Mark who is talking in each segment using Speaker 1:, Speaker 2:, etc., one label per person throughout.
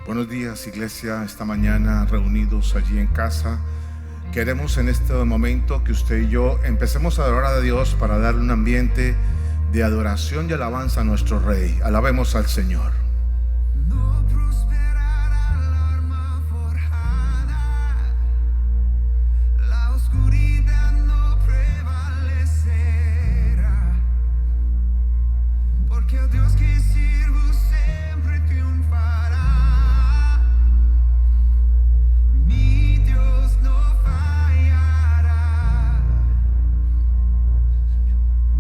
Speaker 1: Buenos días, iglesia. Esta mañana reunidos allí en casa, queremos en este momento que usted y yo empecemos a adorar a Dios para darle un ambiente de adoración y alabanza a nuestro Rey. Alabemos al Señor.
Speaker 2: No prosperará el arma forjada, la oscuridad no prevalecerá, porque el Dios que sirvo siempre triunfará. Mi Dios no fallará.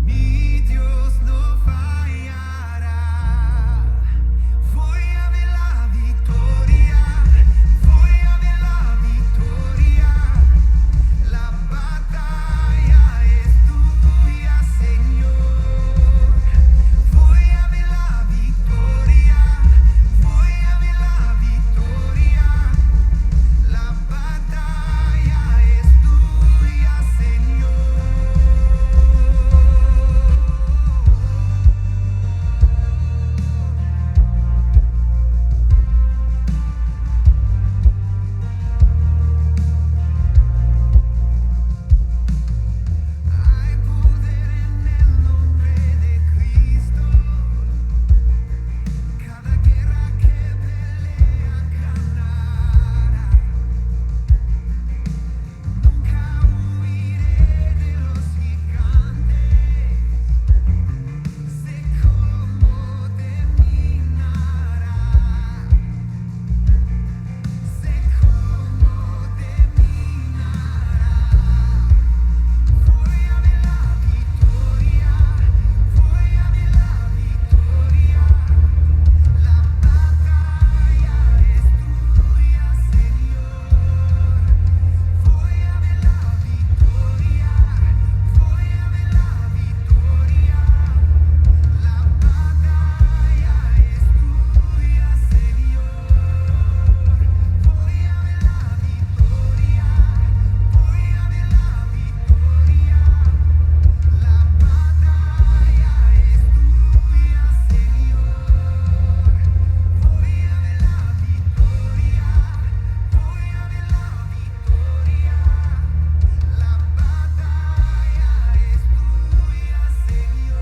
Speaker 2: Mi Dios no fallará. Voy a ver la victoria. Voy a ver la victoria. La batalla es tuya, Señor. Voy a ver la victoria. Voy a ver la victoria. La batalla es tuya, Señor. Hay poder en el nombre de Cristo. Cada guerra que pelea ganará. Nunca huiré de los gigantes. Sé cómo terminará. Sé cómo terminará. Voy a ver la victoria. Voy a ver la victoria. La batalla es tuya, Señor. Voy a ver la victoria. Voy a ver la victoria. La batalla es tuya, Señor. Voy a ver la victoria. Voy a ver la victoria. La batalla es tuya, Señor. Voy a ver la victoria. Voy a ver la victoria. La batalla es tuya, Señor.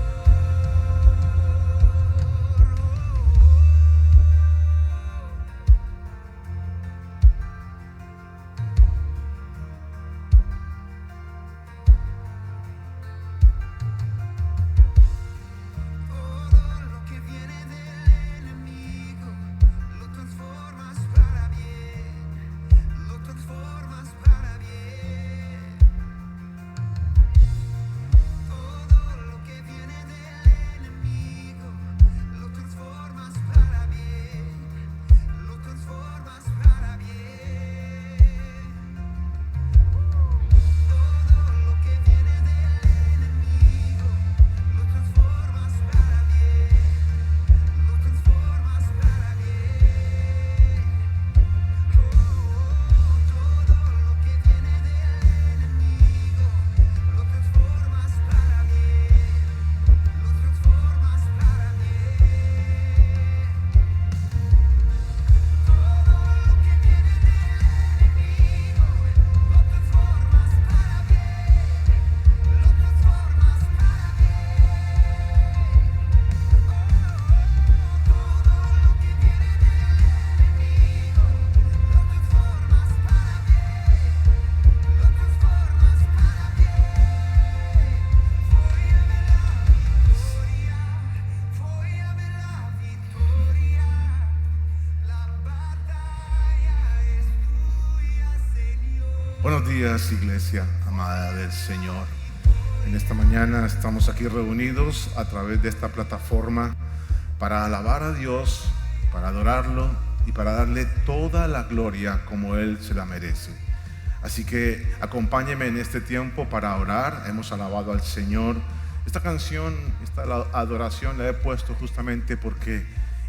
Speaker 2: Todo lo que viene del enemigo lo transformas para bien, lo transformas para bien. Todo lo que viene del enemigo lo transformas para bien, lo transformas para bien. Todo lo que viene del enemigo lo transformas para bien, lo transformas para bien. Todo lo que viene del enemigo lo transformas para bien, lo transformas para bien. Todo lo que viene del enemigo lo transformas para bien, lo transformas para bien. Todo lo que viene del enemigo lo transformas para bien, lo transformas para bien. Voy a ver la victoria. Voy a ver la victoria. La batalla es tuya, Señor.
Speaker 1: Buenos días, iglesia amada del Señor. En esta mañana estamos aquí reunidos a través de esta plataforma para alabar a Dios, para adorarlo y para darle toda la gloria como Él se la merece. Así que acompáñeme en este tiempo para orar. Hemos alabado al Señor. Esta canción, esta adoración la he puesto justamente porque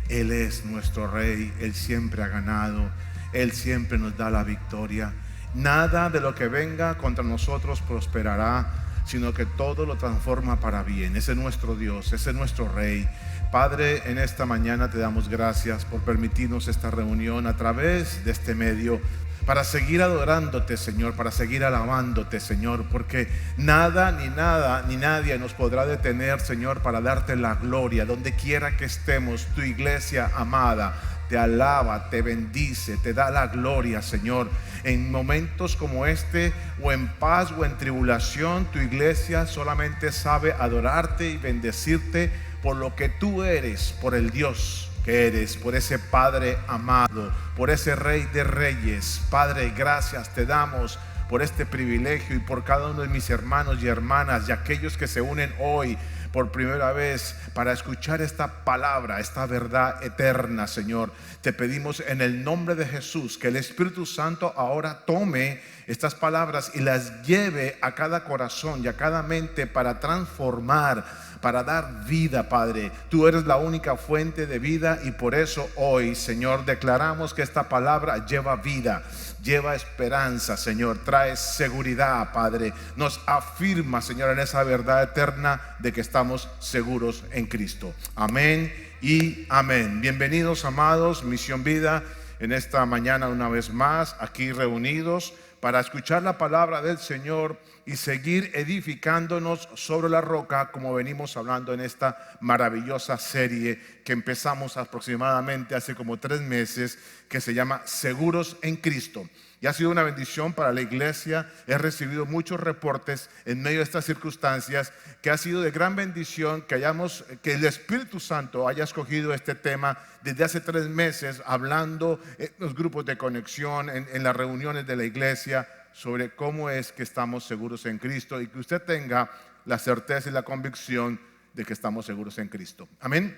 Speaker 1: Él es nuestro Rey. Él siempre ha ganado. Él siempre nos da la victoria. Nada de lo que venga contra nosotros prosperará, sino que todo lo transforma para bien. Ese es nuestro Dios, ese es nuestro Rey. Padre, en esta mañana te damos gracias por permitirnos esta reunión a través de este medio, para seguir adorándote, Señor, para seguir alabándote, Señor, porque nada, ni nadie nos podrá detener, Señor, para darte la gloria. Donde quiera que estemos, tu iglesia amada te alaba, te bendice, te da la gloria, Señor. En momentos como este, o en paz o en tribulación, tu iglesia solamente sabe adorarte y bendecirte por lo que tú eres, por el Dios que eres, por ese Padre amado, por ese Rey de Reyes. Padre, gracias te damos por este privilegio y por cada uno de mis hermanos y hermanas y aquellos que se unen hoy por primera vez para escuchar esta palabra, esta verdad eterna, Señor. Te pedimos en el nombre de Jesús que el Espíritu Santo ahora tome estas palabras y las lleve a cada corazón y a cada mente para transformar, para dar vida, Padre. Tú eres la única fuente de vida y por eso hoy, Señor, declaramos que esta palabra lleva vida, lleva esperanza, Señor, trae seguridad, Padre. Nos afirma, Señor, en esa verdad eterna de que estamos seguros en Cristo. Amén y amén. Bienvenidos, amados, Misión Vida, en esta mañana una vez más aquí reunidos para escuchar la palabra del Señor y seguir edificándonos sobre la roca, como venimos hablando en esta maravillosa serie que empezamos aproximadamente hace como 3 meses, que se llama Seguros en Cristo. Y ha sido una bendición para la iglesia. He recibido muchos reportes en medio de estas circunstancias, que ha sido de gran bendición que el Espíritu Santo haya escogido este tema desde hace 3 meses, hablando en los grupos de conexión, en las reuniones de la iglesia, sobre cómo es que estamos seguros en Cristo y que usted tenga la certeza y la convicción de que estamos seguros en Cristo. Amén.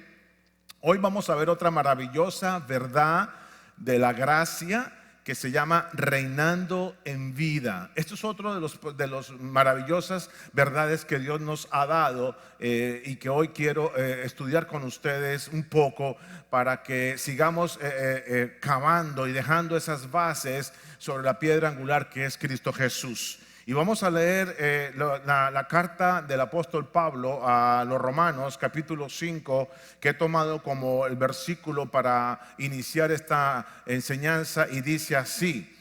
Speaker 1: Hoy vamos a ver otra maravillosa verdad de la gracia que se llama reinando en vida. Esto es otro de los maravillosas verdades que Dios nos ha dado y que hoy quiero estudiar con ustedes un poco para que sigamos cavando y dejando esas bases sobre la piedra angular que es Cristo Jesús. Y vamos a leer la carta del apóstol Pablo a los Romanos, capítulo 5, que he tomado como el versículo para iniciar esta enseñanza, y dice así: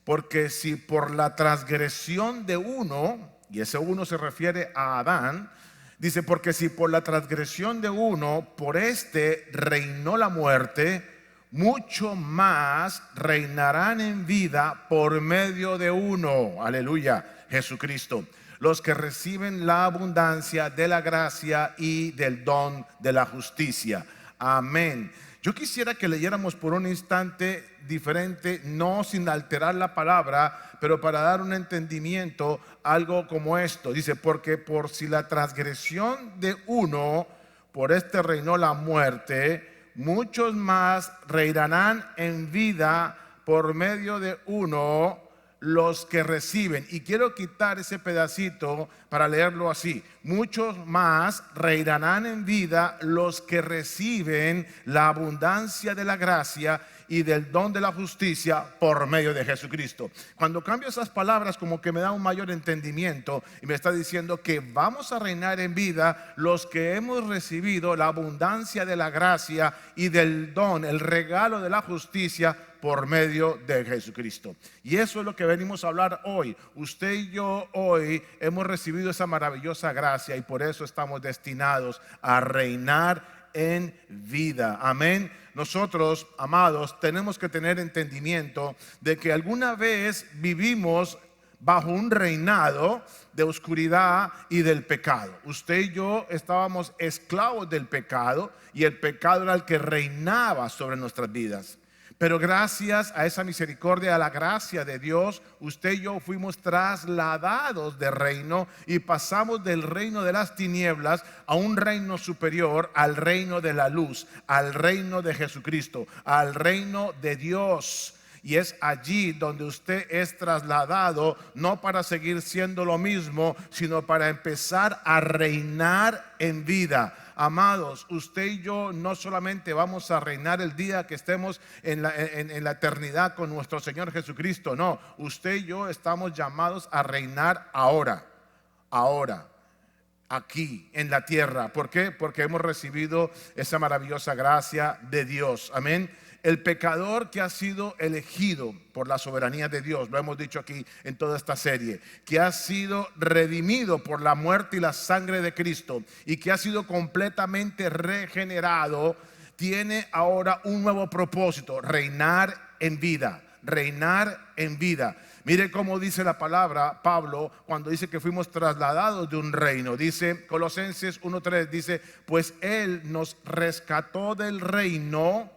Speaker 1: porque si por la transgresión de uno, y ese uno se refiere a Adán, dice, porque si por la transgresión de uno, por este reinó la muerte, mucho más reinarán en vida por medio de uno, aleluya, Jesucristo, los que reciben la abundancia de la gracia y del don de la justicia. Amén. Yo quisiera que leyéramos por un instante diferente, no sin alterar la palabra, pero para dar un entendimiento, algo como esto. Dice, porque por si la transgresión de uno, por este reinó la muerte, muchos más reinarán en vida por medio de uno, los que reciben. Y quiero quitar ese pedacito para leerlo así: muchos más reinarán en vida los que reciben la abundancia de la gracia y del don de la justicia por medio de Jesucristo. Cuando cambio esas palabras, como que me da un mayor entendimiento y me está diciendo que vamos a reinar en vida los que hemos recibido la abundancia de la gracia y del don, el regalo de la justicia por medio de Jesucristo. Y eso es lo que venimos a hablar hoy. Usted y yo hoy hemos recibido esa maravillosa gracia y por eso estamos destinados a reinar en vida. Amén. Nosotros, amados, tenemos que tener entendimiento de que alguna vez vivimos bajo un reinado de oscuridad y del pecado. Usted y yo estábamos esclavos del pecado y el pecado era el que reinaba sobre nuestras vidas. Pero gracias a esa misericordia, a la gracia de Dios, usted y yo fuimos trasladados de reino y pasamos del reino de las tinieblas a un reino superior, al reino de la luz, al reino de Jesucristo, al reino de Dios. Y es allí donde usted es trasladado, no para seguir siendo lo mismo, sino para empezar a reinar en vida. Amados, usted y yo no solamente vamos a reinar el día que estemos en la eternidad con nuestro Señor Jesucristo. No, usted y yo estamos llamados a reinar ahora. ahora, aquí en la tierra. ¿Por qué? Porque hemos recibido esa maravillosa gracia de Dios. Amén. El pecador que ha sido elegido por la soberanía de Dios, lo hemos dicho aquí en toda esta serie, que ha sido redimido por la muerte y la sangre de Cristo y que ha sido completamente regenerado, tiene ahora un nuevo propósito: reinar en vida. Reinar en vida. Mire cómo dice la palabra Pablo cuando dice que fuimos trasladados de un reino. Dice Colosenses 1:3, dice: pues Él nos rescató del reino,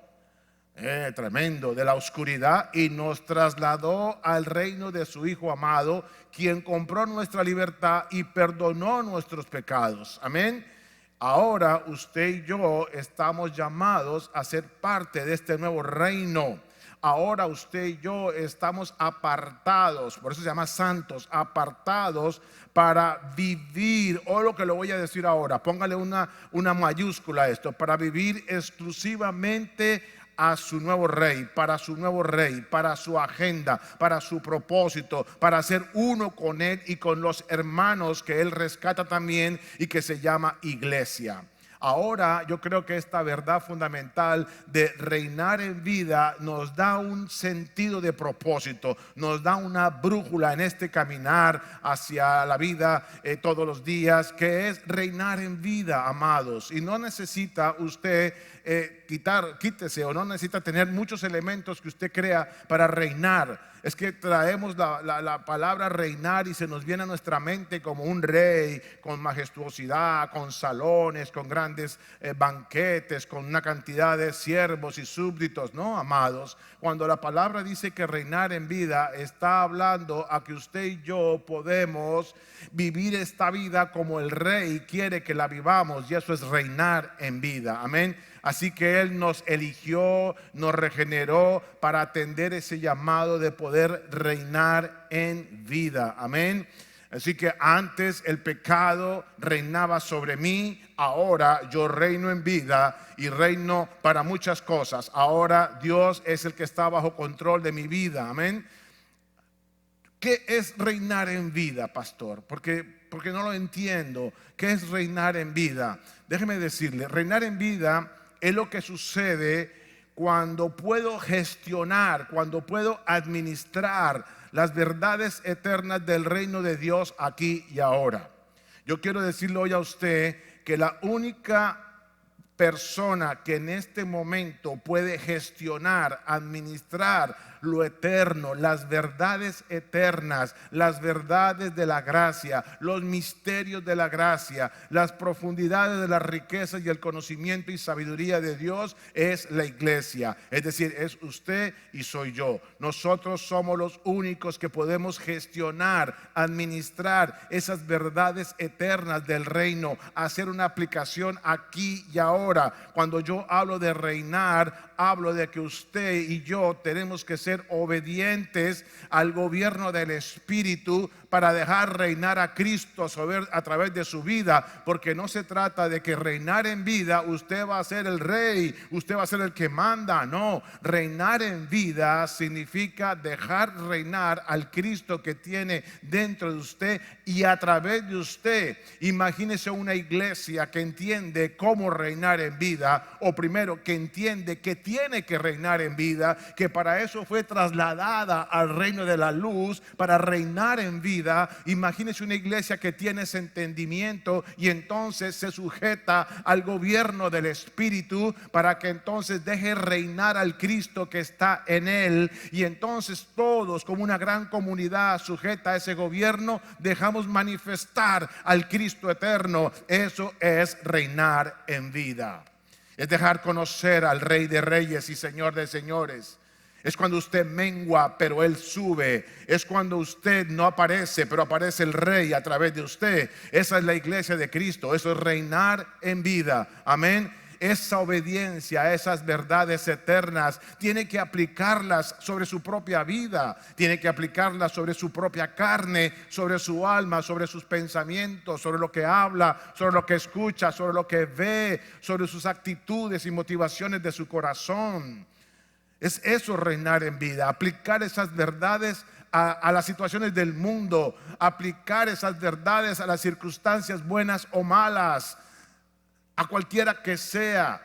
Speaker 1: tremendo, de la oscuridad, y nos trasladó al reino de su Hijo amado, quien compró nuestra libertad y perdonó nuestros pecados. Amén. Ahora usted y yo estamos llamados a ser parte de este nuevo reino. Ahora usted y yo estamos apartados, por eso se llama santos, apartados para vivir, o lo que le voy a decir ahora, póngale una mayúscula a esto, para vivir exclusivamente a su nuevo rey, para su agenda, para su propósito, para ser uno con él y con los hermanos que él rescata también y que se llama iglesia. Ahora yo creo que esta verdad fundamental de reinar en vida nos da un sentido de propósito, nos da una brújula en este caminar hacia la vida todos los días, que es reinar en vida, amados. Y no necesita usted quítese, o no necesita tener muchos elementos que usted crea para reinar. Es que traemos la palabra reinar y se nos viene a nuestra mente como un rey con majestuosidad, con salones, con grandes banquetes, con una cantidad de siervos y súbditos. No, amados, cuando la palabra dice que reinar en vida, está hablando a que usted y yo podemos vivir esta vida como el rey quiere que la vivamos, y eso es reinar en vida. Amén. Así que Él nos eligió, nos regeneró para atender ese llamado de poder reinar en vida. Amén. Así que antes el pecado reinaba sobre mí, ahora yo reino en vida y reino para muchas cosas. Ahora Dios es el que está bajo control de mi vida. Amén. ¿Qué es reinar en vida, pastor? Porque no lo entiendo. ¿Qué es reinar en vida? Déjeme decirle, reinar en vida es lo que sucede cuando puedo gestionar, cuando puedo administrar las verdades eternas del reino de Dios aquí y ahora. Yo quiero decirle hoy a usted que la única persona que en este momento puede gestionar, administrar lo eterno, las verdades eternas, las verdades de la gracia, los misterios de la gracia, las profundidades de las riquezas y el conocimiento y sabiduría de Dios, es la iglesia. Es decir, es usted y soy yo. Nosotros somos los únicos que podemos gestionar, administrar esas verdades eternas del reino, hacer una aplicación aquí y ahora. Cuando yo hablo de reinar, hablo de que usted y yo tenemos que ser obedientes al gobierno del Espíritu para dejar reinar a Cristo a través de su vida, porque no se trata de que reinar en vida usted va a ser el rey, usted va a ser el que manda. No, reinar en vida significa dejar reinar al Cristo que tiene dentro de usted y a través de usted. Imagínese una iglesia que entiende cómo reinar en vida, o primero que entiende que tiene que reinar en vida, que para eso fue trasladada al reino de la luz, para reinar en vida. Imagínese una iglesia que tiene ese entendimiento y entonces se sujeta al gobierno del Espíritu para que entonces deje reinar al Cristo que está en él, y entonces todos como una gran comunidad sujeta a ese gobierno dejamos manifestar al Cristo eterno. Eso es reinar en vida. Es dejar conocer al Rey de Reyes y Señor de Señores. Es cuando usted mengua, pero Él sube. Es cuando usted no aparece, pero aparece el Rey a través de usted. Esa es la iglesia de Cristo. Eso es reinar en vida. Amén. Esa obediencia a esas verdades eternas tiene que aplicarlas sobre su propia vida, tiene que aplicarlas sobre su propia carne, sobre su alma, sobre sus pensamientos, sobre lo que habla, sobre lo que escucha, sobre lo que ve, sobre sus actitudes y motivaciones de su corazón. Es eso, reinar en vida, aplicar esas verdades a las situaciones del mundo, aplicar esas verdades a las circunstancias buenas o malas, a cualquiera que sea,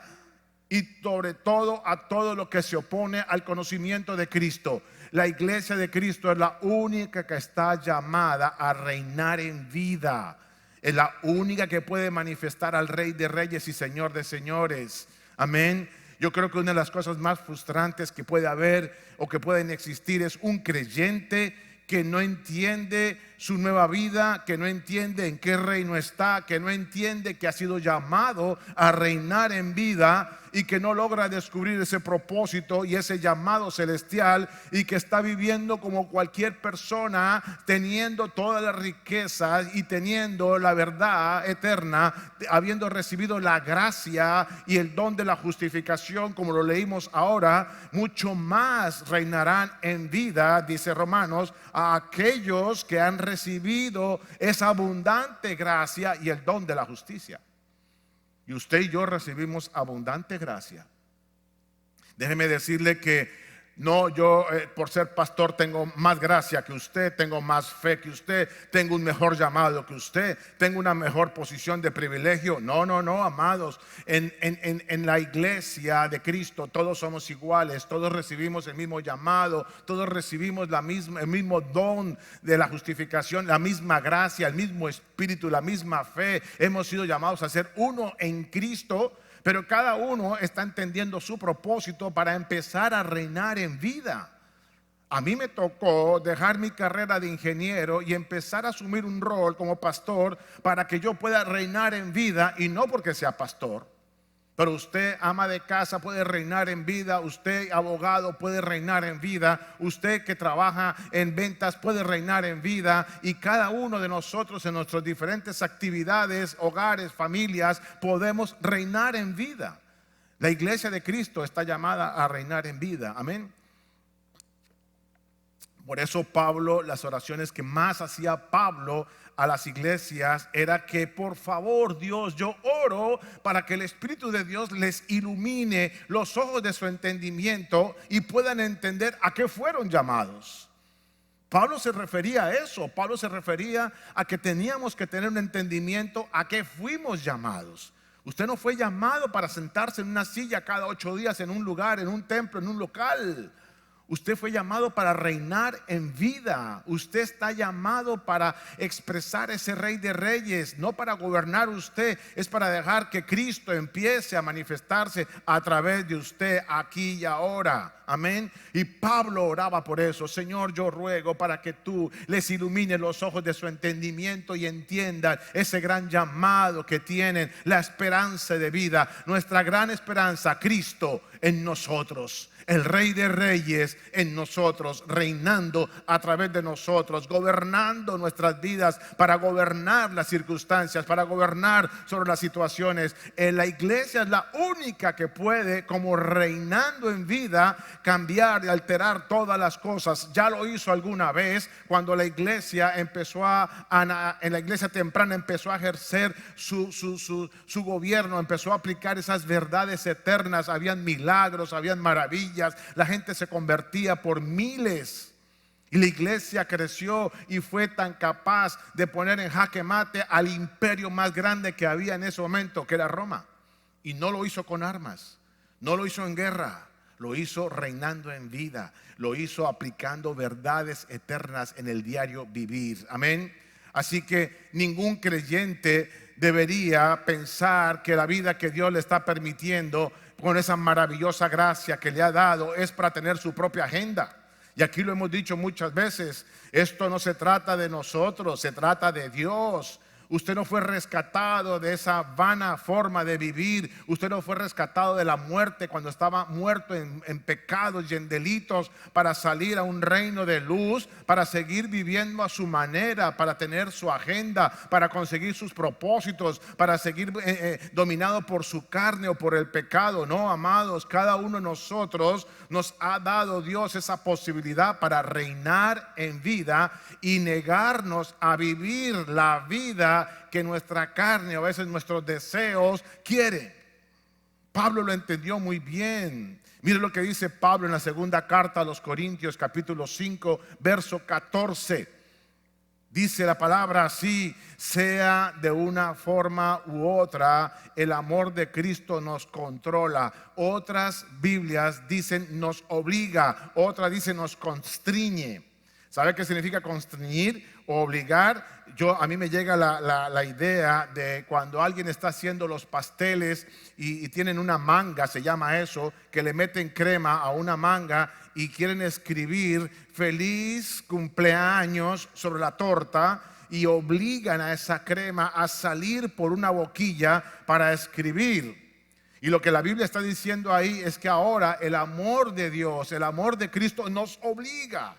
Speaker 1: y sobre todo a todo lo que se opone al conocimiento de Cristo. La iglesia de Cristo es la única que está llamada a reinar en vida. Es la única que puede manifestar al Rey de Reyes y Señor de Señores. Amén. Yo creo que una de las cosas más frustrantes que puede haber o que pueden existir es un creyente que no entiende su nueva vida, que no entiende en qué reino está, que no entiende que ha sido llamado a reinar en vida y que no logra descubrir ese propósito y ese llamado celestial, y que está viviendo como cualquier persona, teniendo todas las riquezas y teniendo la verdad eterna, habiendo recibido la gracia y el don de la justificación, como lo leímos ahora. Mucho más reinarán en vida, dice Romanos, a aquellos que han recibido esa abundante gracia y el don de la justicia. Y usted y yo recibimos abundante gracia. Déjeme decirle que no, yo por ser pastor tengo más gracia que usted, tengo más fe que usted, tengo un mejor llamado que usted, tengo una mejor posición de privilegio. No, amados. En la iglesia de Cristo todos somos iguales, todos recibimos el mismo llamado, todos recibimos el mismo don de la justificación, la misma gracia, el mismo espíritu, la misma fe. Hemos sido llamados a ser uno en Cristo. Pero cada uno está entendiendo su propósito para empezar a reinar en vida. A mí me tocó dejar mi carrera de ingeniero y empezar a asumir un rol como pastor para que yo pueda reinar en vida, y no porque sea pastor. Pero usted, ama de casa, puede reinar en vida. Usted, abogado, puede reinar en vida. Usted que trabaja en ventas puede reinar en vida. Y cada uno de nosotros en nuestras diferentes actividades, hogares, familias, podemos reinar en vida. La iglesia de Cristo está llamada a reinar en vida. Amén. Por eso Pablo, las oraciones que más hacía Pablo a las iglesias era que, por favor, Dios, yo oro para que el Espíritu de Dios les ilumine los ojos de su entendimiento y puedan entender a qué fueron llamados. Pablo se refería a eso. Pablo se refería a que teníamos que tener un entendimiento a qué fuimos llamados. Usted no fue llamado para sentarse en una silla cada 8 días en un lugar, en un templo, en un local. Usted fue llamado para reinar en vida. Usted está llamado para expresar ese Rey de Reyes, no para gobernar usted. Es para dejar que Cristo empiece a manifestarse a través de usted aquí y ahora. Amén. Y Pablo oraba por eso. Señor, yo ruego para que tú les ilumines los ojos de su entendimiento y entiendan ese gran llamado que tienen, la esperanza de vida, nuestra gran esperanza, Cristo en nosotros. El Rey de Reyes en nosotros, reinando a través de nosotros, gobernando nuestras vidas, para gobernar las circunstancias, para gobernar sobre las situaciones. La iglesia es la única que puede, como reinando en vida, cambiar y alterar todas las cosas. Ya lo hizo alguna vez cuando la iglesia empezó en la iglesia temprana empezó a ejercer su gobierno, empezó a aplicar esas verdades eternas. Habían milagros, habían maravillas. La gente se convertía por miles. Y la iglesia creció y fue tan capaz de poner en jaque mate al imperio más grande que había en ese momento, que era Roma. Y no lo hizo con armas, no lo hizo en guerra, lo hizo reinando en vida, lo hizo aplicando verdades eternas en el diario vivir. Amén. Así que ningún creyente debería pensar que la vida que Dios le está permitiendo con esa maravillosa gracia que le ha dado es para tener su propia agenda. Y aquí lo hemos dicho muchas veces, esto no se trata de nosotros, se trata de Dios. Usted no fue rescatado de esa vana forma de vivir. Usted no fue rescatado de la muerte cuando estaba muerto en pecados y en delitos, para salir a un reino de luz, para seguir viviendo a su manera, para tener su agenda, para conseguir sus propósitos, para seguir dominado por su carne o por el pecado. No, amados, cada uno de nosotros nos ha dado Dios esa posibilidad para reinar en vida y negarnos a vivir la vida que nuestra carne, o a veces nuestros deseos quieren. Pablo lo entendió muy bien. Mire lo que dice Pablo en la segunda carta a los Corintios, capítulo 5, verso 14. Dice la palabra así: sea de una forma u otra, el amor de Cristo nos controla. Otras Biblias dicen nos obliga, otras dicen nos constriñe. ¿Sabe qué significa constreñir o obligar? A mí me llega la idea de cuando alguien está haciendo los pasteles y tienen una manga, se llama eso, que le meten crema a una manga y quieren escribir feliz cumpleaños sobre la torta y obligan a esa crema a salir por una boquilla para escribir. Y lo que la Biblia está diciendo ahí es que ahora el amor de Dios, el amor de Cristo nos obliga.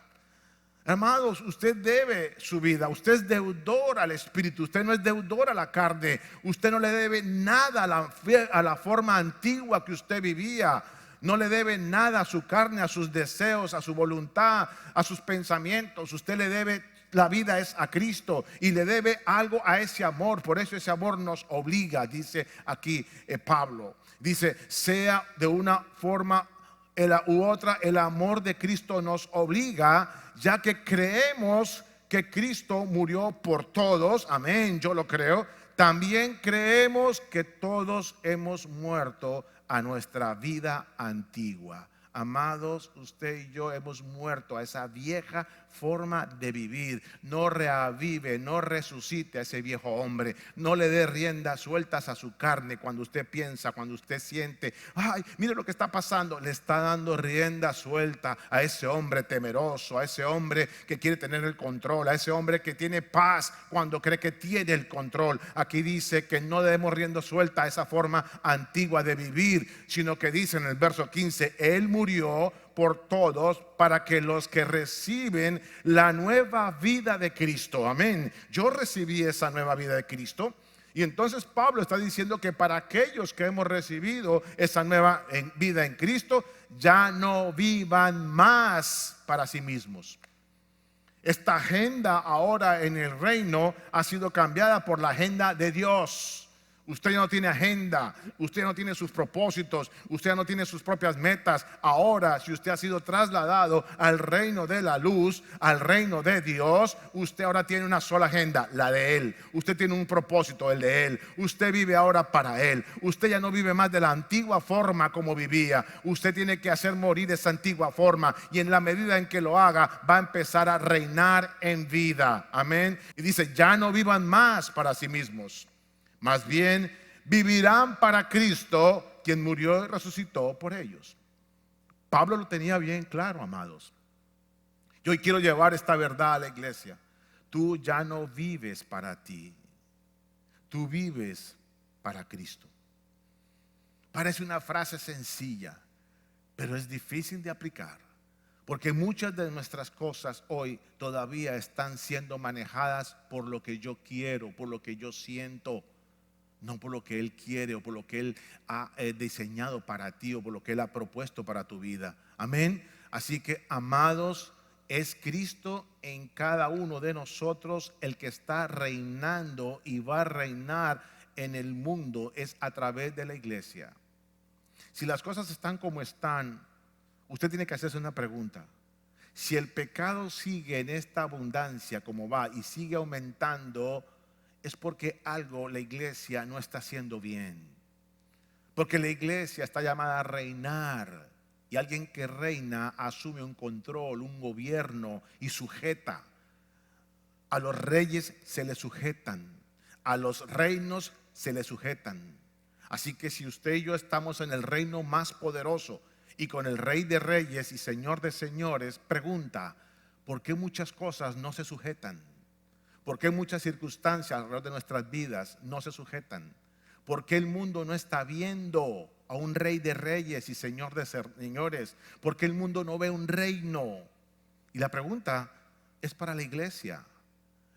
Speaker 1: Amados, usted debe su vida, usted es deudor al Espíritu, usted no es deudor a la carne, usted no le debe nada a la forma antigua que usted vivía, no le debe nada a su carne, a sus deseos, a su voluntad, a sus pensamientos. Usted le debe, la vida es a Cristo y le debe algo a ese amor. Por eso ese amor nos obliga, dice aquí Pablo. Dice, sea de una forma u otra, el amor de Cristo nos obliga, ya que creemos que Cristo murió por todos. Amén, yo lo creo. También creemos que todos hemos muerto a nuestra vida antigua. Amados, usted y yo hemos muerto a esa vieja forma de vivir. No reavive, no resucite a ese viejo hombre. No le dé riendas sueltas a su carne cuando usted piensa, cuando usted siente, ay, mire lo que está pasando. Le está dando rienda suelta a ese hombre temeroso, a ese hombre que quiere tener el control, a ese hombre que tiene paz cuando cree que tiene el control. Aquí dice que no debemos rienda suelta a esa forma antigua de vivir, sino que dice en el verso 15, Él murió por todos para que los que reciben la nueva vida de Cristo, amén. Yo recibí esa nueva vida de Cristo. Y entonces Pablo está diciendo que para aquellos que hemos recibido esa nueva vida en Cristo, ya no vivan más para sí mismos. Esta agenda ahora en el reino ha sido cambiada por la agenda de Dios. Usted ya no tiene agenda, usted ya no tiene sus propósitos, usted ya no tiene sus propias metas. Ahora, si usted ha sido trasladado al reino de la luz, al reino de Dios, usted ahora tiene una sola agenda, la de Él. Usted tiene un propósito, el de Él. Usted vive ahora para Él. Usted ya no vive más de la antigua forma como vivía. Usted tiene que hacer morir esa antigua forma, y en la medida en que lo haga, va a empezar a reinar en vida. Amén. Y dice, ya no vivan más para sí mismos. Más bien vivirán para Cristo, quien murió y resucitó por ellos. Pablo lo tenía bien claro, amados. Yo hoy quiero llevar esta verdad a la iglesia. Tú ya no vives para ti, tú vives para Cristo. Parece una frase sencilla, pero es difícil de aplicar, porque muchas de nuestras cosas hoy todavía están siendo manejadas por lo que yo quiero, por lo que yo siento, no por lo que Él quiere o por lo que Él ha diseñado para ti o por lo que Él ha propuesto para tu vida. Amén. Así que, amados, es Cristo en cada uno de nosotros el que está reinando y va a reinar en el mundo, es a través de la iglesia. Si las cosas están como están, usted tiene que hacerse una pregunta. Si el pecado sigue en esta abundancia como va y sigue aumentando, es porque algo la iglesia no está haciendo bien. Porque la iglesia está llamada a reinar. Y alguien que reina asume un control, un gobierno y sujeta. A los reyes se le sujetan. A los reinos se le sujetan. Así que si usted y yo estamos en el reino más poderoso y con el Rey de Reyes y Señor de Señores, pregunta, ¿por qué muchas cosas no se sujetan? ¿Por qué muchas circunstancias alrededor de nuestras vidas no se sujetan? ¿Por qué el mundo no está viendo a un Rey de Reyes y Señor de Señores? ¿Por qué el mundo no ve un reino? Y la pregunta es para la iglesia.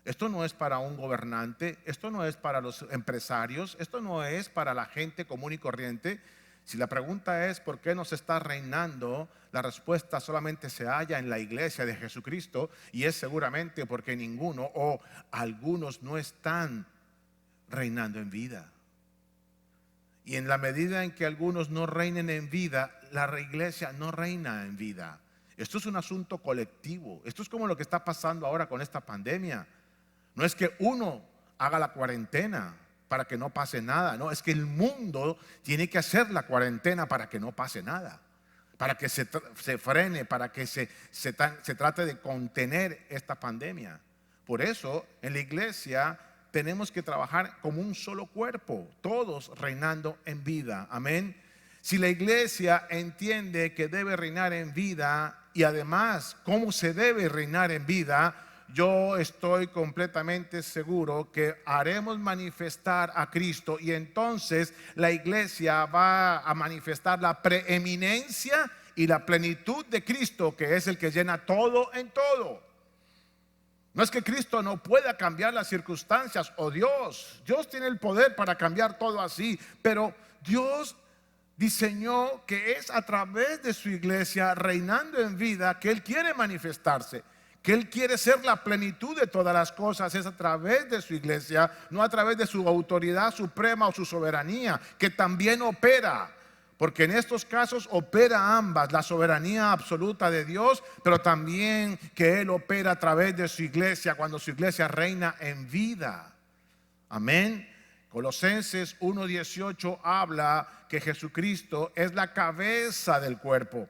Speaker 1: Esto no es para un gobernante, esto no es para los empresarios, esto no es para la gente común y corriente. Si la pregunta es ¿por qué no se está reinando? La respuesta solamente se halla en la iglesia de Jesucristo, y es seguramente porque ninguno o algunos no están reinando en vida. Y en la medida en que algunos no reinen en vida, la iglesia no reina en vida. Esto es un asunto colectivo. Esto es como lo que está pasando ahora con esta pandemia. No es que uno haga la cuarentena para que no pase nada. No, es que el mundo tiene que hacer la cuarentena para que no pase nada. Para que se frene, para que se trate de contener esta pandemia. Por eso en la iglesia tenemos que trabajar como un solo cuerpo, todos reinando en vida. Amén. Si la iglesia entiende que debe reinar en vida y además cómo se debe reinar en vida, yo estoy completamente seguro que haremos manifestar a Cristo, y entonces la iglesia va a manifestar la preeminencia y la plenitud de Cristo, que es el que llena todo en todo. No es que Cristo no pueda cambiar las circunstancias, o Dios tiene el poder para cambiar todo así, pero Dios diseñó que es a través de su iglesia reinando en vida que Él quiere manifestarse, que Él quiere ser la plenitud de todas las cosas. Es a través de su iglesia, no a través de su autoridad suprema o su soberanía, que también opera. Porque en estos casos opera ambas, la soberanía absoluta de Dios, pero también que Él opera a través de su iglesia cuando su iglesia reina en vida. Amén. Colosenses 1:18 habla que Jesucristo es la cabeza del cuerpo,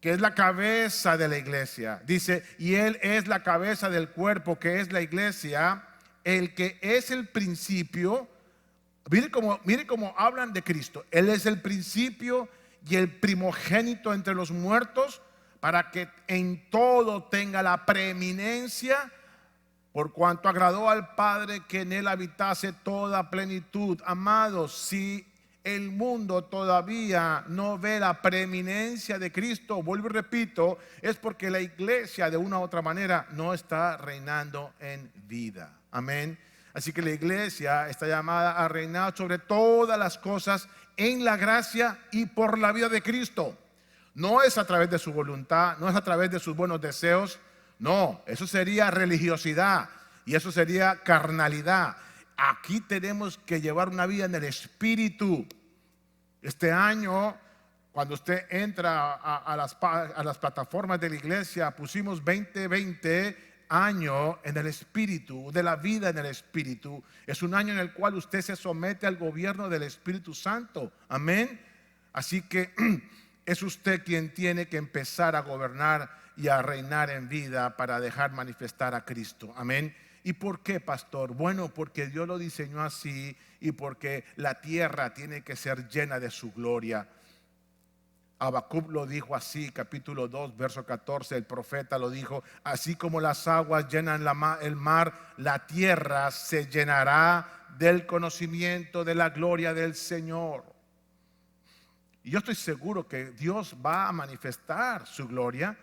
Speaker 1: que es la cabeza de la iglesia. Dice, y Él es la cabeza del cuerpo, que es la iglesia, el que es el principio. Mire cómo hablan de Cristo. Él es el principio y el primogénito entre los muertos, para que en todo tenga la preeminencia, por cuanto agradó al Padre que en Él habitase toda plenitud. Amados, si el mundo todavía no ve la preeminencia de Cristo, vuelvo y repito, es porque la iglesia de una u otra manera no está reinando en vida. Amén. Así que la iglesia está llamada a reinar sobre todas las cosas en la gracia y por la vida de Cristo. No es a través de su voluntad, no es a través de sus buenos deseos. No, eso sería religiosidad y eso sería carnalidad. Aquí tenemos que llevar una vida en el Espíritu. Este año, cuando usted entra a las plataformas de la iglesia, pusimos 2020 año en el Espíritu, de la vida en el Espíritu. Es un año en el cual usted se somete al gobierno del Espíritu Santo. Amén. Así que es usted quien tiene que empezar a gobernar y a reinar en vida para dejar manifestar a Cristo. Amén. ¿Y por qué, pastor? Bueno, porque Dios lo diseñó así y porque la tierra tiene que ser llena de su gloria. Habacuc lo dijo así, capítulo 2, verso 14, el profeta lo dijo: así como las aguas llenan el mar, la tierra se llenará del conocimiento de la gloria del Señor. Y yo estoy seguro que Dios va a manifestar su gloria,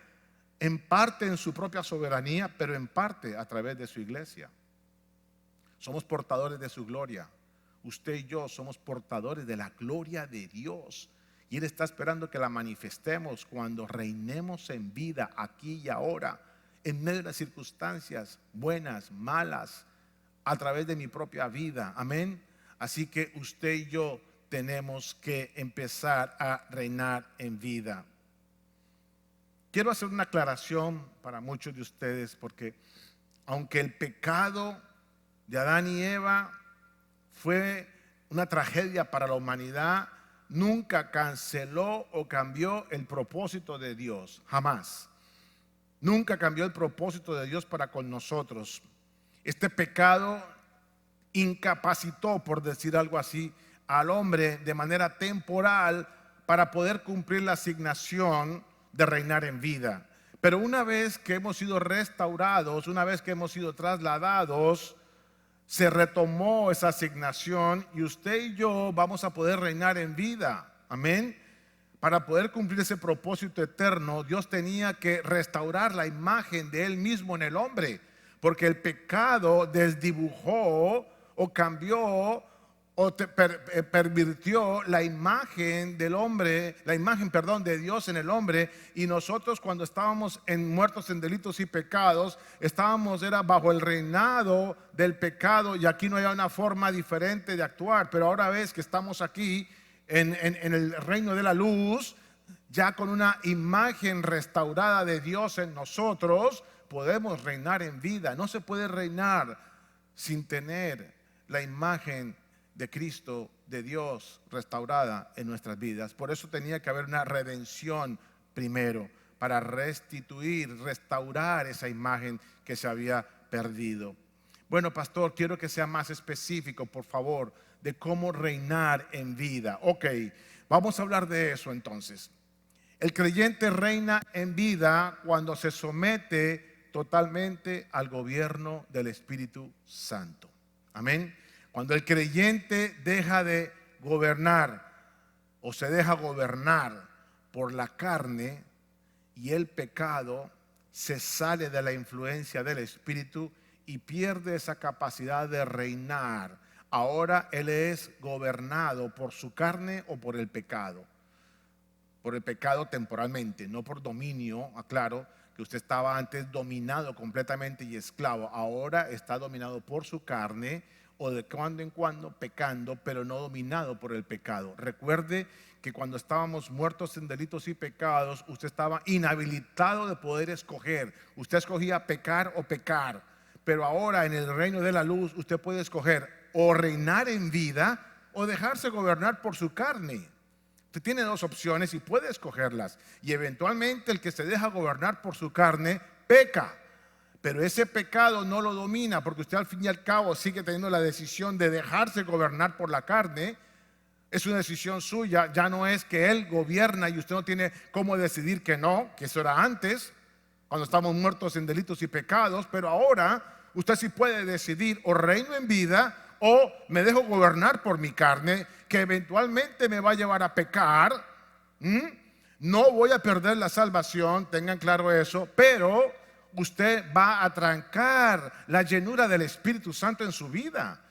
Speaker 1: en parte en su propia soberanía, pero en parte a través de su iglesia. Somos portadores de su gloria. Usted y yo somos portadores de la gloria de Dios. Y Él está esperando que la manifestemos cuando reinemos en vida aquí y ahora, en medio de las circunstancias buenas, malas, a través de mi propia vida. Amén. Así que usted y yo tenemos que empezar a reinar en vida. Quiero hacer una aclaración para muchos de ustedes, porque aunque el pecado de Adán y Eva fue una tragedia para la humanidad, nunca canceló o cambió el propósito de Dios, jamás. Nunca cambió el propósito de Dios para con nosotros. Este pecado incapacitó, por decir algo así, al hombre de manera temporal para poder cumplir la asignación de reinar en vida. Pero una vez que hemos sido restaurados, una vez que hemos sido trasladados, se retomó esa asignación y usted y yo vamos a poder reinar en vida. Amén. Para poder cumplir ese propósito eterno, Dios tenía que restaurar la imagen de Él mismo en el hombre, porque el pecado desdibujó o cambió pervirtió la imagen del hombre, la imagen, perdón, de Dios en el hombre, y nosotros cuando estábamos muertos en delitos y pecados, era bajo el reinado del pecado, y aquí no hay una forma diferente de actuar. Pero ahora ves que estamos aquí en el reino de la luz, ya con una imagen restaurada de Dios en nosotros, podemos reinar en vida. No se puede reinar sin tener la imagen de Cristo, de Dios restaurada en nuestras vidas. Por eso tenía que haber una redención primero, para restituir, restaurar esa imagen que se había perdido. Bueno, pastor, quiero que sea más específico, por favor, de cómo reinar en vida. Ok, vamos a hablar de eso entonces. El creyente reina en vida cuando se somete totalmente al gobierno del Espíritu Santo. Amén. Cuando el creyente deja de gobernar o se deja gobernar por la carne y el pecado, se sale de la influencia del Espíritu y pierde esa capacidad de reinar. Ahora él es gobernado por su carne o por el pecado. Por el pecado temporalmente, no por dominio. Aclaro que usted estaba antes dominado completamente y esclavo. Ahora está dominado por su carne, o de cuando en cuando pecando, pero no dominado por el pecado. Recuerde que cuando estábamos muertos en delitos y pecados, usted estaba inhabilitado de poder escoger. Usted escogía pecar o pecar. Pero ahora en el reino de la luz usted puede escoger o reinar en vida o dejarse gobernar por su carne. Usted tiene dos opciones y puede escogerlas. Y eventualmente el que se deja gobernar por su carne peca. Pero ese pecado no lo domina, porque usted al fin y al cabo sigue teniendo la decisión de dejarse gobernar por la carne. Es una decisión suya, ya no es que él gobierna y usted no tiene cómo decidir que no, que eso era antes, cuando estamos muertos en delitos y pecados. Pero ahora usted sí puede decidir: o reino en vida o me dejo gobernar por mi carne, que eventualmente me va a llevar a pecar. No voy a perder la salvación, tengan claro eso, pero usted va a trancar la llenura del Espíritu Santo en su vida.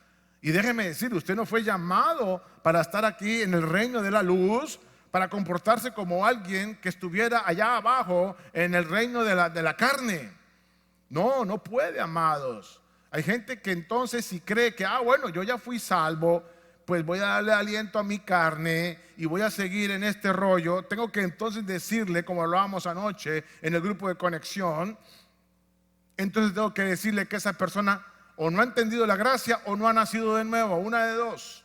Speaker 1: Y déjeme decir, usted no fue llamado para estar aquí en el reino de la luz, para comportarse como alguien que estuviera allá abajo en el reino de la carne. No, no puede, amados. Hay gente que entonces si cree que, bueno, yo ya fui salvo, pues voy a darle aliento a mi carne y voy a seguir en este rollo. Tengo que entonces decirle, como hablábamos anoche en el grupo de conexión, entonces tengo que decirle que esa persona o no ha entendido la gracia o no ha nacido de nuevo, una de dos.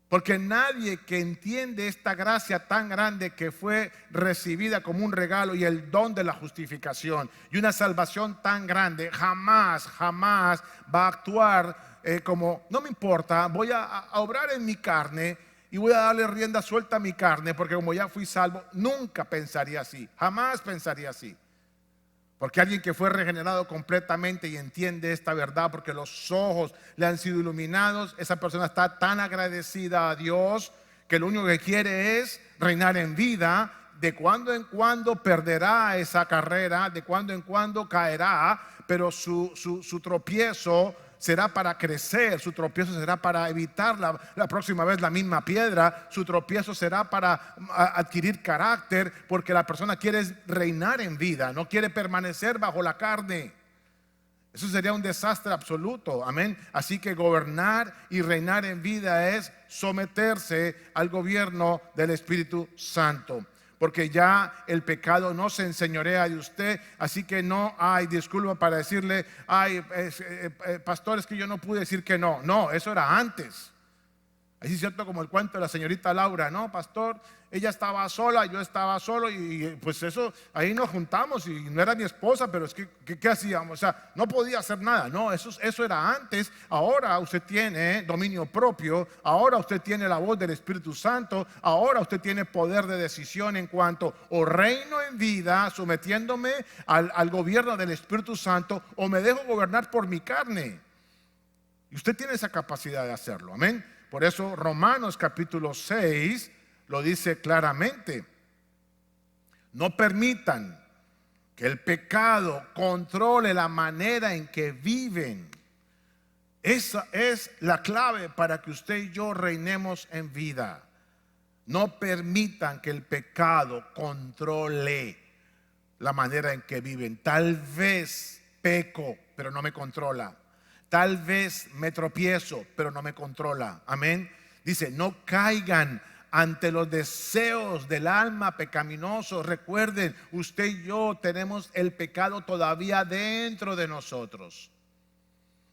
Speaker 1: Porque nadie que entiende esta gracia tan grande que fue recibida como un regalo y el don de la justificación y una salvación tan grande, jamás va a actuar como, no me importa, voy a obrar en mi carne y voy a darle rienda suelta a mi carne, porque como ya fui salvo. Nunca pensaría así, jamás pensaría así. Porque alguien que fue regenerado completamente y entiende esta verdad, porque los ojos le han sido iluminados, esa persona está tan agradecida a Dios que lo único que quiere es reinar en vida. De cuando en cuando perderá esa carrera, de cuando en cuando caerá, pero su tropiezo será para crecer, su tropiezo será para evitar la próxima vez la misma piedra, su tropiezo será para adquirir carácter, porque la persona quiere reinar en vida, no quiere permanecer bajo la carne. Eso sería un desastre absoluto, amén. Así que gobernar y reinar en vida es someterse al gobierno del Espíritu Santo. Porque ya el pecado no se enseñorea de usted, así que no hay disculpa para decirle, pastor, es que yo no pude decir que no. No, eso era antes. Así es cierto como el cuento de la señorita Laura, no, pastor, ella estaba sola, yo estaba solo, y pues eso, ahí nos juntamos y no era mi esposa, pero es que, ¿qué hacíamos? O sea, no podía hacer nada. No, eso era antes. Ahora usted tiene dominio propio, ahora usted tiene la voz del Espíritu Santo, ahora usted tiene poder de decisión en cuanto o reino en vida, sometiéndome al gobierno del Espíritu Santo, o me dejo gobernar por mi carne. Y usted tiene esa capacidad de hacerlo, amén. Por eso Romanos capítulo 6 lo dice claramente: no permitan que el pecado controle la manera en que viven. Esa es la clave para que usted y yo reinemos en vida. No permitan que el pecado controle la manera en que viven. Tal vez peco, pero no me controla. Tal vez me tropiezo, pero no me controla. Amén. Dice, no caigan ante los deseos del alma pecaminosos. Recuerden, usted y yo tenemos el pecado todavía dentro de nosotros.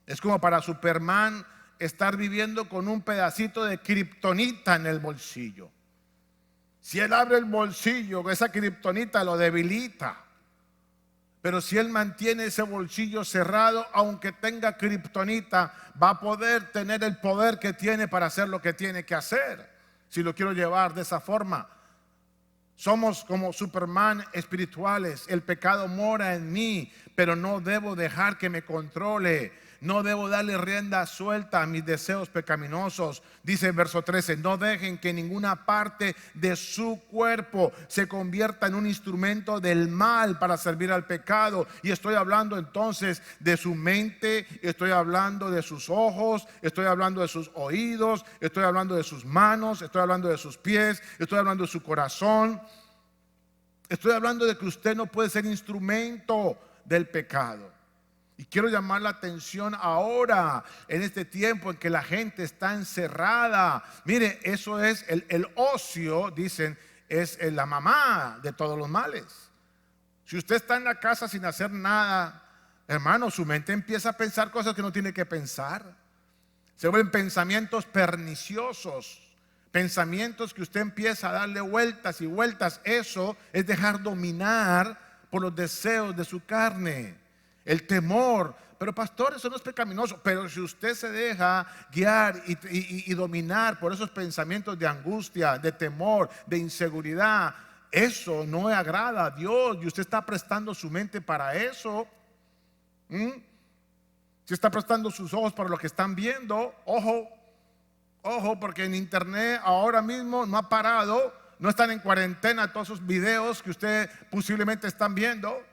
Speaker 1: Es como para Superman estar viviendo con un pedacito de kriptonita en el bolsillo. Si él abre el bolsillo, esa kriptonita lo debilita. Pero si él mantiene ese bolsillo cerrado, aunque tenga kriptonita, va a poder tener el poder que tiene para hacer lo que tiene que hacer. Si lo quiero llevar de esa forma. Somos como Superman espirituales. El pecado mora en mí, pero no debo dejar que me controle. No debo darle rienda suelta a mis deseos pecaminosos. Dice el verso 13, no dejen que ninguna parte de su cuerpo se convierta en un instrumento del mal para servir al pecado. Y estoy hablando entonces de su mente, estoy hablando de sus ojos, estoy hablando de sus oídos, estoy hablando de sus manos, estoy hablando de sus pies, estoy hablando de su corazón. Estoy hablando de que usted no puede ser instrumento del pecado. Y quiero llamar la atención ahora, en este tiempo en que la gente está encerrada. Mire, eso es el ocio, dicen, es la mamá de todos los males. Si usted está en la casa sin hacer nada, hermano, su mente empieza a pensar cosas que no tiene que pensar. Se vuelven pensamientos perniciosos, pensamientos que usted empieza a darle vueltas y vueltas. Eso es dejar dominar por los deseos de su carne. El temor, pero pastor, eso no es pecaminoso. Pero si usted se deja guiar y dominar por esos pensamientos de angustia, de temor, de inseguridad, eso no agrada a Dios. Y usted está prestando su mente para eso. Si está prestando sus ojos para lo que están viendo, ojo, porque en internet ahora mismo no ha parado. No están en cuarentena todos esos videos que usted posiblemente están viendo.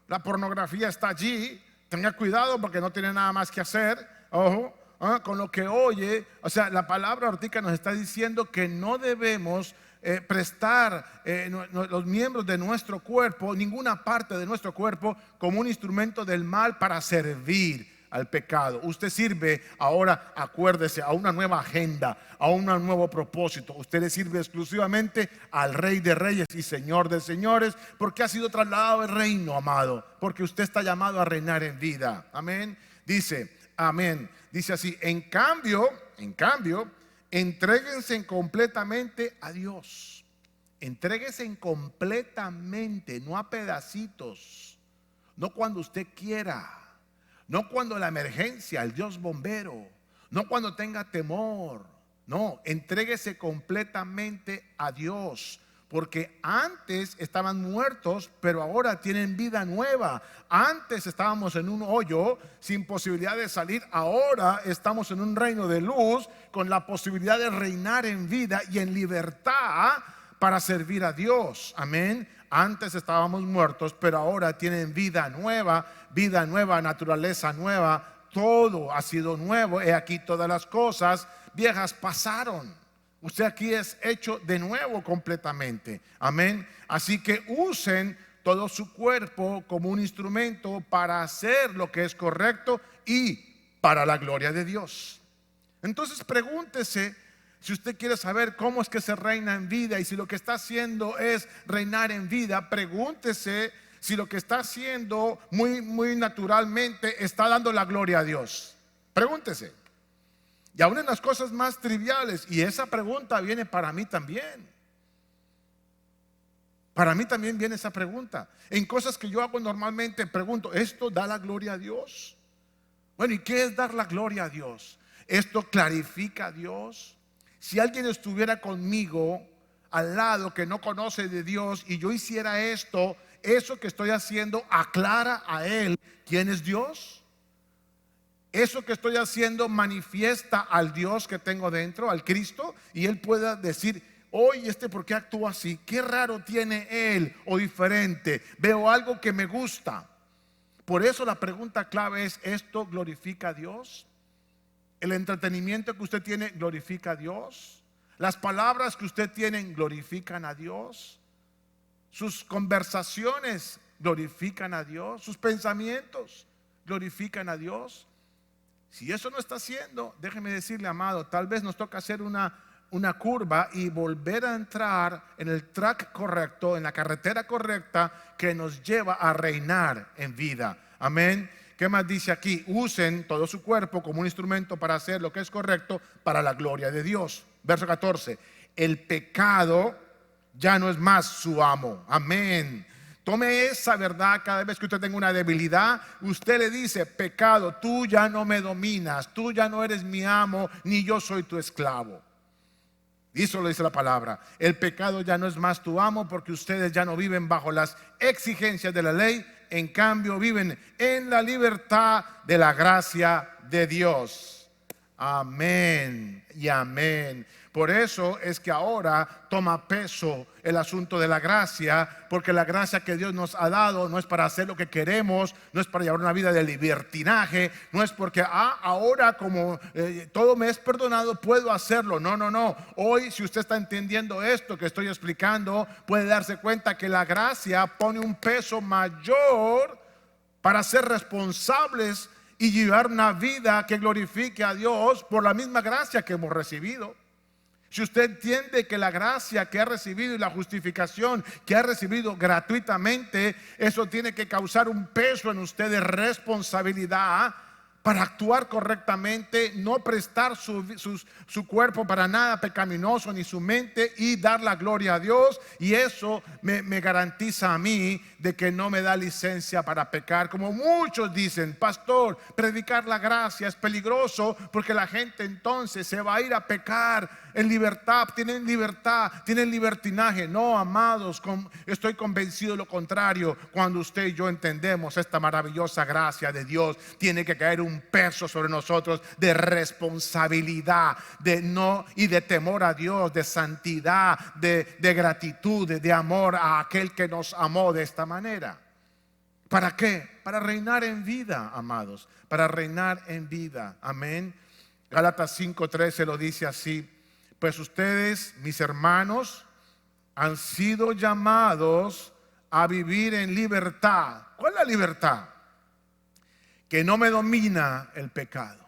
Speaker 1: La pornografía está allí. Tenga cuidado porque no tiene nada más que hacer. Ojo, con lo que oye. O sea, la palabra ahorita nos está diciendo que no debemos prestar los miembros de nuestro cuerpo, ninguna parte de nuestro cuerpo, como un instrumento del mal para servir al pecado. Usted sirve ahora, acuérdese, a una nueva agenda, a un nuevo propósito. Usted le sirve exclusivamente al Rey de Reyes y Señor de Señores, porque ha sido trasladado el reino, amado, porque usted está llamado a reinar en vida. Amén. Dice, amén. Dice así, en cambio, entréguense completamente a Dios. Entréguense completamente, no a pedacitos, no cuando usted quiera. No cuando la emergencia, el Dios bombero. No cuando tenga temor. No, entréguese completamente a Dios. Porque antes estaban muertos, pero ahora tienen vida nueva. Antes estábamos en un hoyo sin posibilidad de salir. Ahora estamos en un reino de luz con la posibilidad de reinar en vida y en libertad para servir a Dios. Amén. Antes estábamos muertos, pero ahora tienen vida nueva, naturaleza nueva. Todo ha sido nuevo. He aquí, todas las cosas viejas pasaron. Usted aquí es hecho de nuevo completamente. Amén. Así que usen todo su cuerpo como un instrumento para hacer lo que es correcto y para la gloria de Dios. Entonces pregúntese, si usted quiere saber cómo es que se reina en vida y si lo que está haciendo es reinar en vida, pregúntese si lo que está haciendo muy naturalmente está dando la gloria a Dios. Pregúntese. Y aún en las cosas más triviales, y esa pregunta viene para mí también. Para mí también viene esa pregunta. En cosas que yo hago normalmente pregunto, ¿esto da la gloria a Dios? Bueno, ¿y qué es dar la gloria a Dios? ¿Esto clarifica a Dios? Si alguien estuviera conmigo al lado que no conoce de Dios y yo hiciera esto, eso que estoy haciendo aclara a él quién es Dios. Eso que estoy haciendo manifiesta al Dios que tengo dentro, al Cristo, y él pueda decir, oye, ¿por qué actúa así? ¿Qué raro tiene él o diferente? Veo algo que me gusta. Por eso la pregunta clave es: ¿esto glorifica a Dios? ¿El entretenimiento que usted tiene glorifica a Dios? ¿Las palabras que usted tiene glorifican a Dios? ¿Sus conversaciones glorifican a Dios? ¿Sus pensamientos glorifican a Dios? Si eso no está haciendo, déjeme decirle, amado, tal vez nos toca hacer una curva y volver a entrar en el track correcto, en la carretera correcta que nos lleva a reinar en vida. Amén. ¿Qué más dice aquí? Usen todo su cuerpo como un instrumento para hacer lo que es correcto para la gloria de Dios. Verso 14. El pecado ya no es más su amo. Amén. Tome esa verdad cada vez que usted tenga una debilidad. Usted le dice: pecado, tú ya no me dominas, tú ya no eres mi amo, ni yo soy tu esclavo. Eso lo dice la palabra. El pecado ya no es más tu amo, porque ustedes ya no viven bajo las exigencias de la ley. En cambio, viven en la libertad de la gracia de Dios. Amén y amén. Por eso es que ahora toma peso el asunto de la gracia, porque la gracia que Dios nos ha dado no es para hacer lo que queremos, no es para llevar una vida de libertinaje, no es porque ahora como todo me es perdonado puedo hacerlo. No, no, no. Hoy, si usted está entendiendo esto que estoy explicando, puede darse cuenta que la gracia pone un peso mayor para ser responsables y llevar una vida que glorifique a Dios por la misma gracia que hemos recibido. Si usted entiende que la gracia que ha recibido y la justificación que ha recibido gratuitamente, eso tiene que causar un peso en usted de responsabilidad para actuar correctamente, no prestar su cuerpo para nada pecaminoso, ni su mente, y dar la gloria a Dios. Y eso me garantiza a mí de que no me da licencia para pecar. Como muchos dicen: pastor, predicar la gracia es peligroso, porque la gente entonces se va a ir a pecar en libertad, tienen libertinaje. No, amados, estoy convencido de lo contrario. Cuando usted y yo entendemos esta maravillosa gracia de Dios, tiene que caer un peso sobre nosotros de responsabilidad, y de temor a Dios, de santidad, de gratitud, de amor a aquel que nos amó de esta manera. ¿Para qué? Para reinar en vida, amados, para reinar en vida. Amén. Gálatas 5:13 lo dice así: pues ustedes, mis hermanos, han sido llamados a vivir en libertad. ¿Cuál es la libertad? Que no me domina el pecado,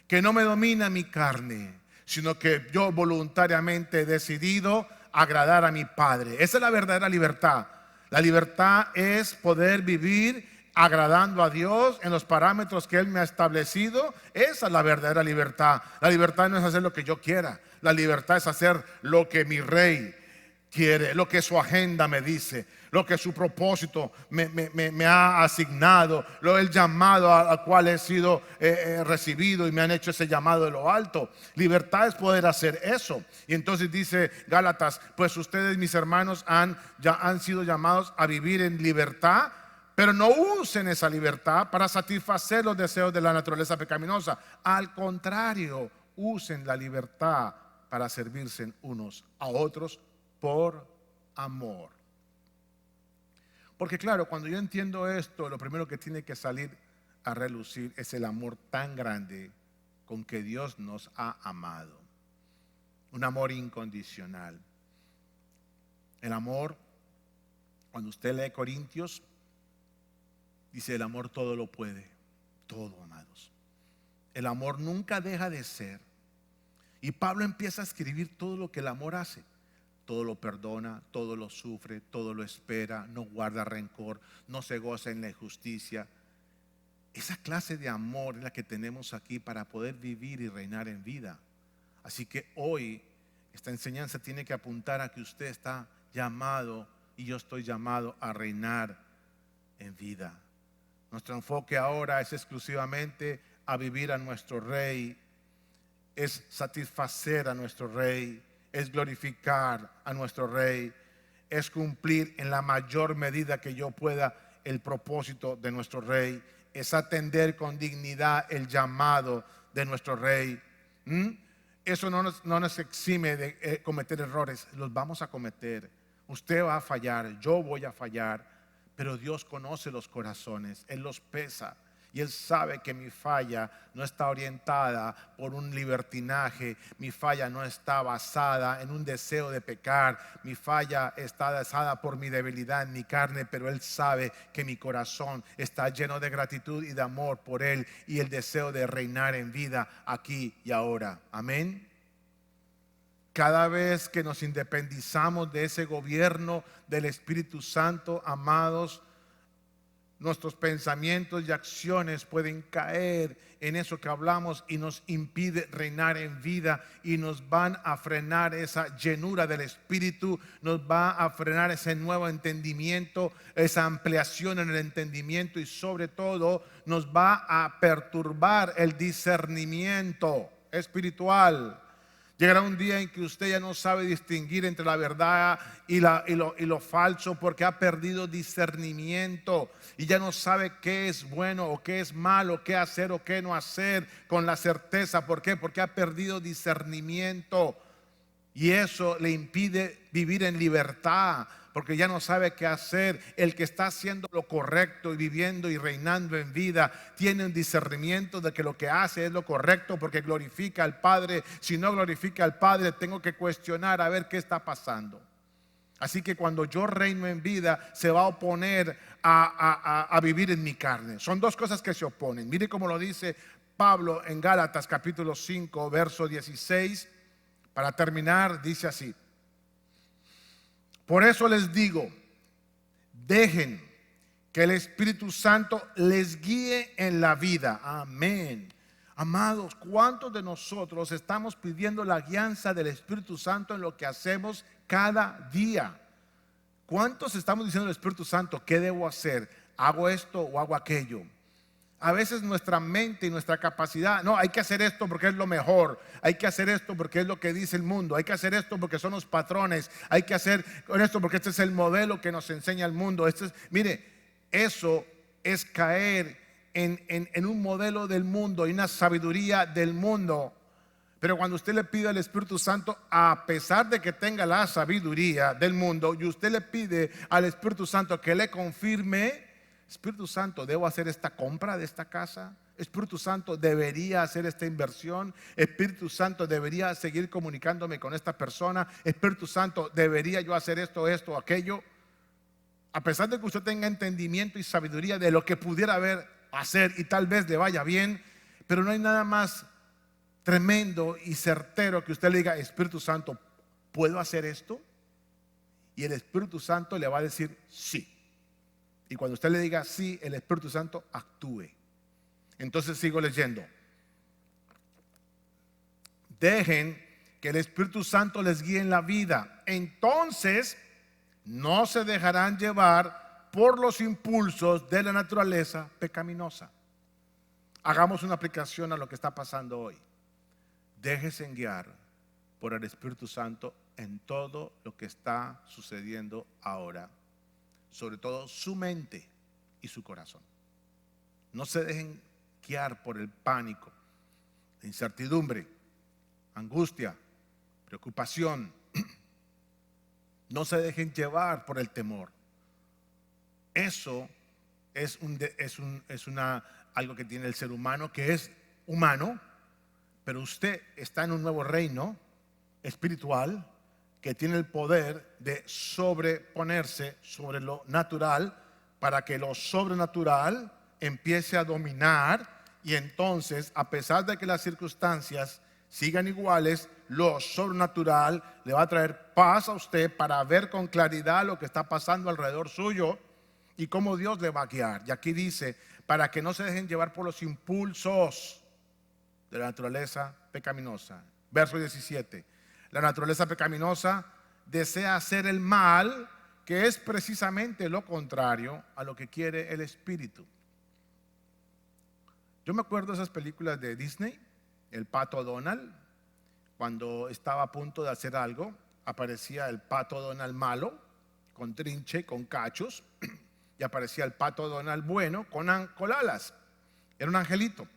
Speaker 1: que no me domina mi carne, sino que yo voluntariamente he decidido agradar a mi Padre. Esa es la verdadera libertad. La libertad es poder vivir agradando a Dios en los parámetros que Él me ha establecido. Esa es la verdadera libertad. La libertad no es hacer lo que yo quiera. La libertad es hacer lo que mi Rey quiere, lo que su agenda me dice, lo que su propósito me ha asignado, el llamado al cual he sido recibido, y me han hecho ese llamado de lo alto. Libertad es poder hacer eso. Y entonces dice Gálatas: pues ustedes, mis hermanos, ya han sido llamados a vivir en libertad, pero no usen esa libertad para satisfacer los deseos de la naturaleza pecaminosa. Al contrario, usen la libertad para servirse unos a otros por amor. Porque claro, cuando yo entiendo esto, lo primero que tiene que salir a relucir es el amor tan grande con que Dios nos ha amado. Un amor incondicional. El amor, cuando usted lee Corintios, dice: el amor todo lo puede. Todo, amados. El amor nunca deja de ser. Y Pablo empieza a escribir todo lo que el amor hace. Todo lo perdona, todo lo sufre, todo lo espera, no guarda rencor, no se goza en la injusticia. Esa clase de amor es la que tenemos aquí para poder vivir y reinar en vida. Así que hoy esta enseñanza tiene que apuntar a que usted está llamado, y yo estoy llamado, a reinar en vida. Nuestro enfoque ahora es exclusivamente a vivir a nuestro Rey, es satisfacer a nuestro Rey, es glorificar a nuestro Rey, es cumplir en la mayor medida que yo pueda el propósito de nuestro Rey, es atender con dignidad el llamado de nuestro Rey. Eso no nos exime de cometer errores. Los vamos a cometer. Usted va a fallar, yo voy a fallar, Pero Dios conoce los corazones, Él los pesa. Y Él sabe que mi falla no está orientada por un libertinaje. Mi falla no está basada en un deseo de pecar. Mi falla está basada por mi debilidad en mi carne. Pero Él sabe que mi corazón está lleno de gratitud y de amor por Él. Y el deseo de reinar en vida aquí y ahora. Amén. Cada vez que nos independizamos de ese gobierno del Espíritu Santo, amados, nuestros pensamientos y acciones pueden caer en eso que hablamos y nos impide reinar en vida, y nos van a frenar esa llenura del Espíritu, nos va a frenar ese nuevo entendimiento, esa ampliación en el entendimiento, y sobre todo nos va a perturbar el discernimiento espiritual. Llegará un día en que usted ya no sabe distinguir entre la verdad y lo falso, porque ha perdido discernimiento y ya no sabe qué es bueno o qué es malo, qué hacer o qué no hacer con la certeza. ¿Por qué? Porque ha perdido discernimiento, y eso le impide vivir en libertad, porque ya no sabe qué hacer. El que está haciendo lo correcto y viviendo y reinando en vida tiene un discernimiento de que lo que hace es lo correcto, porque glorifica al Padre. Si no glorifica al Padre, tengo que cuestionar a ver qué está pasando. Así que cuando yo reino en vida, se va a oponer a vivir en mi carne. Son dos cosas que se oponen. Mire cómo lo dice Pablo en Gálatas capítulo 5, verso 16. Para terminar, dice así: por eso les digo, dejen que el Espíritu Santo les guíe en la vida. Amén. Amados, ¿cuántos de nosotros estamos pidiendo la guianza del Espíritu Santo en lo que hacemos cada día? ¿Cuántos estamos diciendo al Espíritu Santo, qué debo hacer? ¿Hago esto o hago aquello? A veces nuestra mente y nuestra capacidad, no, hay que hacer esto porque es lo mejor, hay que hacer esto porque es lo que dice el mundo, hay que hacer esto porque son los patrones, hay que hacer esto porque este es el modelo que nos enseña el mundo. Mire, eso es caer en un modelo del mundo y una sabiduría del mundo. Pero cuando usted le pide al Espíritu Santo, a pesar de que tenga la sabiduría del mundo, y usted le pide al Espíritu Santo que le confirme: Espíritu Santo, ¿debo hacer esta compra de esta casa? Espíritu Santo, ¿debería hacer esta inversión? Espíritu Santo, ¿debería seguir comunicándome con esta persona? Espíritu Santo, ¿debería yo hacer esto, aquello? A pesar de que usted tenga entendimiento y sabiduría de lo que pudiera hacer, y tal vez le vaya bien, pero no hay nada más tremendo y certero que usted le diga: Espíritu Santo, ¿puedo hacer esto? Y el Espíritu Santo le va a decir sí. Y cuando usted le diga sí, el Espíritu Santo actúe. Entonces sigo leyendo. Dejen que el Espíritu Santo les guíe en la vida. Entonces no se dejarán llevar por los impulsos de la naturaleza pecaminosa. Hagamos una aplicación a lo que está pasando hoy. Déjese guiar por el Espíritu Santo en todo lo que está sucediendo ahora. Sobre todo su mente y su corazón. No se dejen guiar por el pánico, incertidumbre, angustia, preocupación. No se dejen llevar por el temor. Eso es algo que tiene el ser humano, que es humano, pero usted está en un nuevo reino espiritual que tiene el poder de sobreponerse sobre lo natural, para que lo sobrenatural empiece a dominar. Y entonces, a pesar de que las circunstancias sigan iguales, lo sobrenatural le va a traer paz a usted para ver con claridad lo que está pasando alrededor suyo y cómo Dios le va a guiar. Y aquí dice: para que no se dejen llevar por los impulsos de la naturaleza pecaminosa. Verso 17. La naturaleza pecaminosa desea hacer el mal, que es precisamente lo contrario a lo que quiere el Espíritu. Yo me acuerdo de esas películas de Disney, el pato Donald. Cuando estaba a punto de hacer algo, aparecía el pato Donald malo, con trinche, con cachos, y aparecía el pato Donald bueno, con alas. Era un angelito.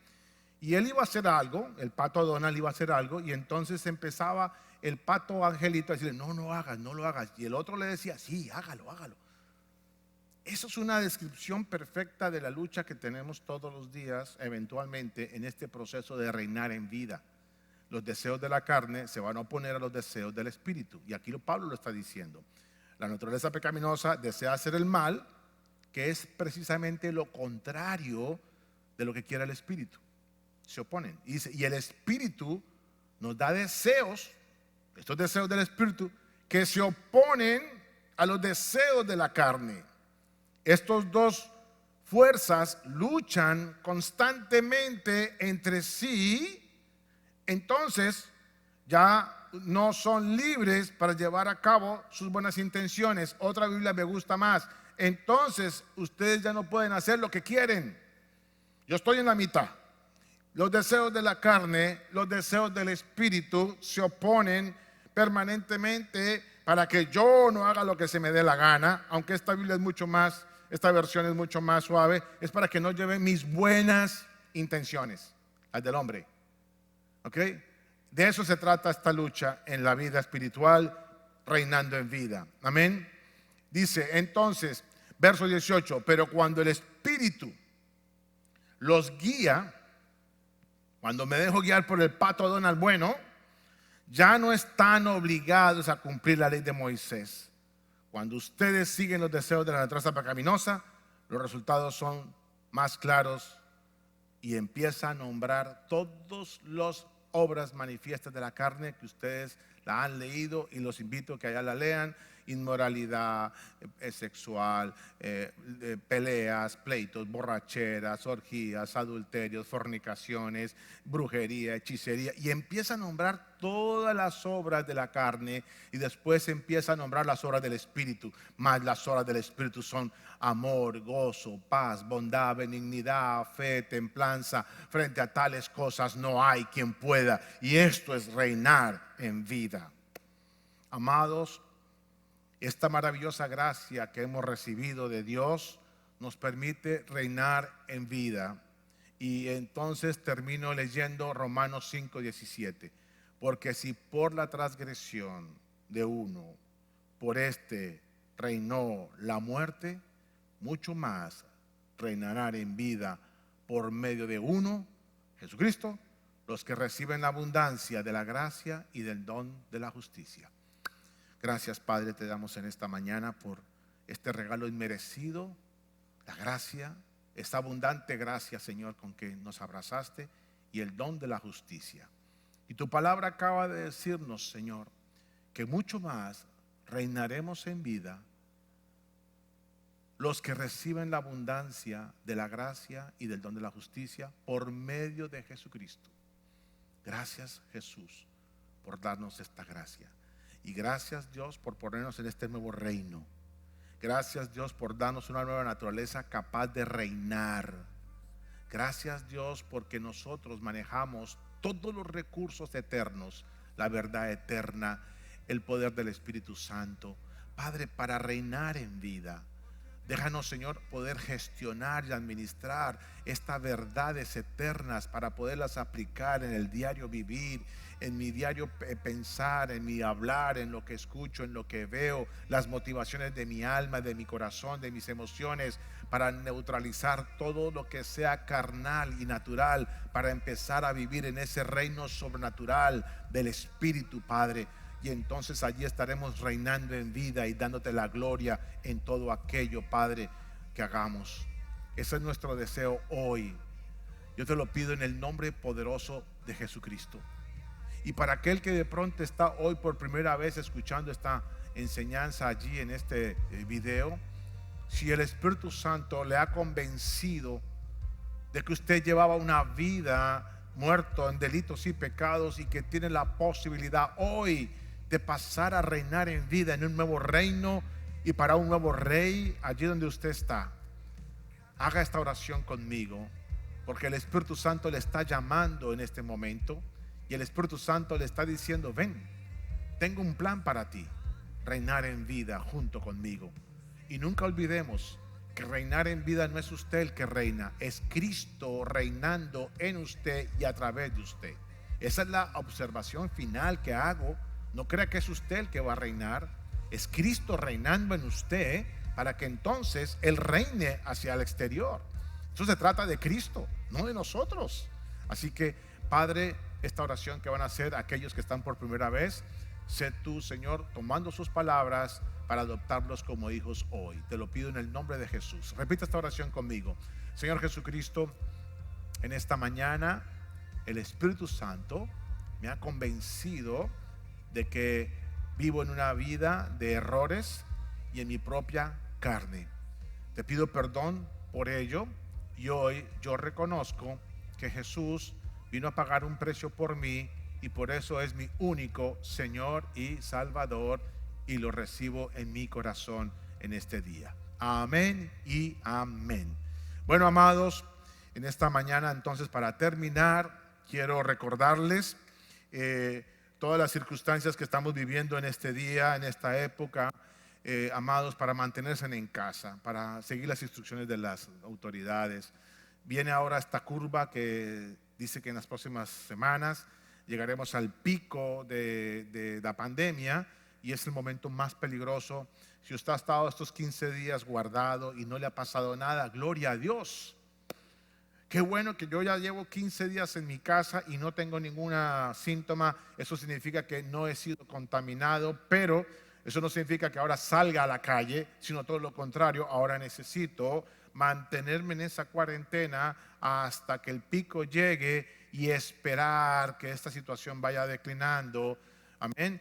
Speaker 1: Y él iba a hacer algo, el pato Donald iba a hacer algo, y entonces empezaba el pato angelito a decirle: no, no hagas, no lo hagas. Y el otro le decía: sí, hágalo. Eso es una descripción perfecta de la lucha que tenemos todos los días, eventualmente, en este proceso de reinar en vida. Los deseos de la carne se van a oponer a los deseos del espíritu. Y aquí Pablo lo está diciendo. La naturaleza pecaminosa desea hacer el mal, que es precisamente lo contrario de lo que quiere el espíritu. Se oponen. Y dice, y el espíritu nos da deseos, estos deseos del espíritu, que se oponen a los deseos de la carne. Estos dos fuerzas luchan constantemente entre sí. Entonces ya no son libres para llevar a cabo sus buenas intenciones. Otra Biblia me gusta más. Entonces ustedes ya no pueden hacer lo que quieren. Yo estoy en la mitad. Los deseos de la carne, los deseos del espíritu se oponen permanentemente para que yo no haga lo que se me dé la gana. Aunque esta Biblia es mucho más, esta versión es mucho más suave, es para que no lleve mis buenas intenciones, las del hombre. ¿Ok? De eso se trata esta lucha en la vida espiritual, reinando en vida. Amén. Dice entonces, verso 18, pero cuando el espíritu los guía, cuando me dejo guiar por el pato Donald bueno, ya no están obligados a cumplir la ley de Moisés. Cuando ustedes siguen los deseos de la naturaleza pecaminosa, los resultados son más claros y empieza a nombrar todas las obras manifiestas de la carne que ustedes la han leído, y los invito a que allá la lean: inmoralidad sexual, peleas, pleitos, borracheras, orgías, adulterios, fornicaciones, brujería, hechicería, y empieza a nombrar todas las obras de la carne, y después empieza a nombrar las obras del espíritu. Mas las obras del espíritu son amor, gozo, paz, bondad, benignidad, fe, templanza. Frente a tales cosas no hay quien pueda, y esto es reinar en vida. Amados, esta maravillosa gracia que hemos recibido de Dios nos permite reinar en vida. Y entonces termino leyendo Romanos 5:17. Porque si por la transgresión de uno, por este reinó la muerte, mucho más reinarán en vida por medio de uno, Jesucristo, los que reciben la abundancia de la gracia y del don de la justicia. Gracias, Padre, te damos en esta mañana por este regalo inmerecido, la gracia, esta abundante gracia, Señor, con que nos abrazaste, y el don de la justicia. Y tu palabra acaba de decirnos, Señor, que mucho más reinaremos en vida los que reciben la abundancia de la gracia y del don de la justicia por medio de Jesucristo. Gracias, Jesús, por darnos esta gracia. Y gracias, Dios, por ponernos en este nuevo reino. Gracias, Dios, por darnos una nueva naturaleza capaz de reinar. Gracias, Dios, porque nosotros manejamos todos los recursos eternos, la verdad eterna, el poder del Espíritu Santo, Padre, para reinar en vida. Déjanos, Señor, poder gestionar y administrar estas verdades eternas para poderlas aplicar en el diario vivir, en mi diario pensar, en mi hablar, en lo que escucho, en lo que veo, las motivaciones de mi alma, de mi corazón, de mis emociones, para neutralizar todo lo que sea carnal y natural, para empezar a vivir en ese reino sobrenatural del Espíritu, Padre. Y entonces allí estaremos reinando en vida y dándote la gloria en todo aquello, Padre, que hagamos. Ese es nuestro deseo hoy. Yo te lo pido en el nombre poderoso de Jesucristo. Y para aquel que de pronto está hoy por primera vez escuchando esta enseñanza allí en este video, si el Espíritu Santo le ha convencido de que usted llevaba una vida muerto en delitos y pecados, y que tiene la posibilidad hoy de pasar a reinar en vida en un nuevo reino y para un nuevo rey allí donde usted está, haga esta oración conmigo, porque el Espíritu Santo le está llamando en este momento, y el Espíritu Santo le está diciendo: ven, tengo un plan para ti, reinar en vida junto conmigo. Y nunca olvidemos que reinar en vida no es usted el que reina, es Cristo reinando en usted y a través de usted. Esa es la observación final que hago. No crea que es usted el que va a reinar, es Cristo reinando en usted para que entonces Él reine hacia el exterior. Eso se trata de Cristo, no de nosotros. Así que, Padre, esta oración que van a hacer aquellos que están por primera vez, sé tú, Señor, tomando sus palabras para adoptarlos como hijos hoy. Te lo pido en el nombre de Jesús. Repita esta oración conmigo. Señor Jesucristo, en esta mañana el Espíritu Santo me ha convencido de que vivo en una vida de errores y en mi propia carne. Te pido perdón por ello y hoy yo reconozco que Jesús vino a pagar un precio por mí y por eso es mi único Señor y Salvador, y lo recibo en mi corazón en este día. Amén y amén. Bueno, amados, en esta mañana entonces, para terminar, quiero recordarles todas las circunstancias que estamos viviendo en este día, en esta época, amados, para mantenerse en casa, para seguir las instrucciones de las autoridades. Viene ahora esta curva que dice que en las próximas semanas llegaremos al pico de la pandemia, y es el momento más peligroso. Si usted ha estado estos 15 días guardado y no le ha pasado nada, gloria a Dios. Qué bueno que yo ya llevo 15 días en mi casa y no tengo ningún síntoma. Eso significa que no he sido contaminado, pero eso no significa que ahora salga a la calle, sino todo lo contrario. Ahora necesito mantenerme en esa cuarentena hasta que el pico llegue y esperar que esta situación vaya declinando. Amén.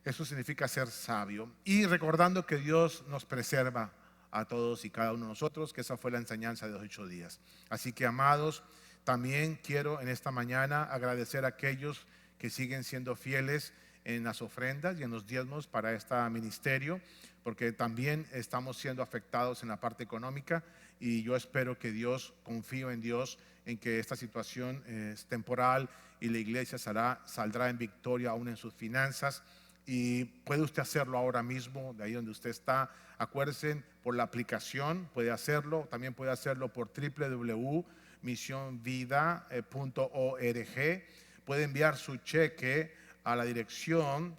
Speaker 1: Eso significa ser sabio y recordando que Dios nos preserva a todos y cada uno de nosotros, que esa fue la enseñanza de los 8 días. Así que, amados, también quiero en esta mañana agradecer a aquellos que siguen siendo fieles en las ofrendas y en los diezmos para este ministerio, porque también estamos siendo afectados en la parte económica, y yo espero que Dios, confío en Dios, en que esta situación es temporal y la iglesia saldrá en victoria aún en sus finanzas. Y puede usted hacerlo ahora mismo, de ahí donde usted está. Acuérdense, por la aplicación puede hacerlo. También puede hacerlo por www.misionvida.org. Puede enviar su cheque a la dirección,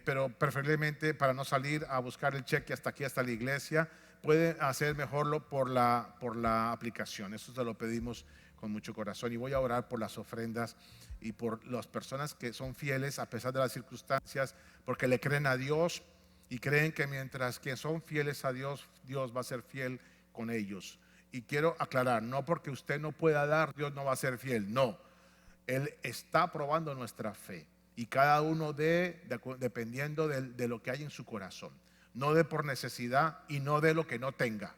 Speaker 1: pero preferiblemente, para no salir a buscar el cheque hasta aquí, hasta la iglesia, puede hacer mejor por la aplicación. Eso se lo pedimos con mucho corazón. Y voy a orar por las ofrendas y por las personas que son fieles a pesar de las circunstancias, porque le creen a Dios y creen que mientras que son fieles a Dios, Dios va a ser fiel con ellos. Y quiero aclarar, no porque usted no pueda dar, Dios no va a ser fiel. No, Él está probando nuestra fe, y cada uno dependiendo de lo que hay en su corazón. No dé por necesidad y no dé lo que no tenga,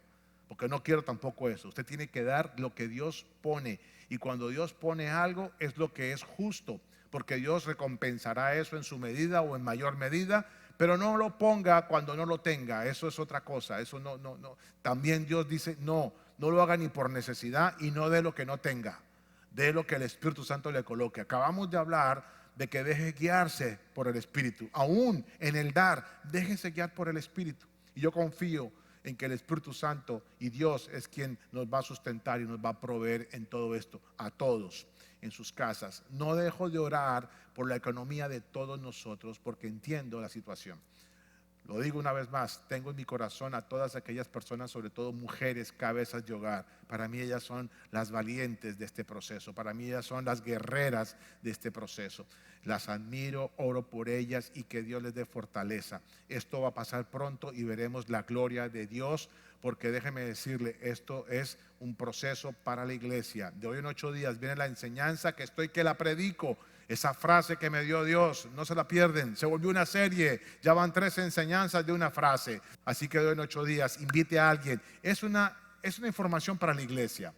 Speaker 1: porque no quiero tampoco eso. Usted tiene que dar lo que Dios pone, y cuando Dios pone algo es lo que es justo, porque Dios recompensará eso en su medida o en mayor medida. Pero no lo ponga cuando no lo tenga, eso es otra cosa. Eso no. También Dios dice, no lo haga ni por necesidad, y no de lo que no tenga, de lo que el Espíritu Santo le coloque. Acabamos de hablar de que deje guiarse por el Espíritu. Aún en el dar, déjese guiar por el Espíritu. Y yo confío en que el Espíritu Santo y Dios es quien nos va a sustentar y nos va a proveer en todo esto, a todos en sus casas. No dejo de orar por la economía de todos nosotros, porque entiendo la situación. Lo digo una vez más, tengo en mi corazón a todas aquellas personas, sobre todo mujeres, cabezas de hogar. Para mí ellas son las valientes de este proceso, para mí ellas son las guerreras de este proceso. Las admiro, oro por ellas y que Dios les dé fortaleza. Esto va a pasar pronto y veremos la gloria de Dios, porque déjeme decirle, esto es un proceso para la iglesia. De hoy en 8 días viene la enseñanza que la predico. Esa frase que me dio Dios, no se la pierden, se volvió una serie, ya van 3 enseñanzas de una frase. Así que de hoy en 8 días, invite a alguien. Es una información para la iglesia,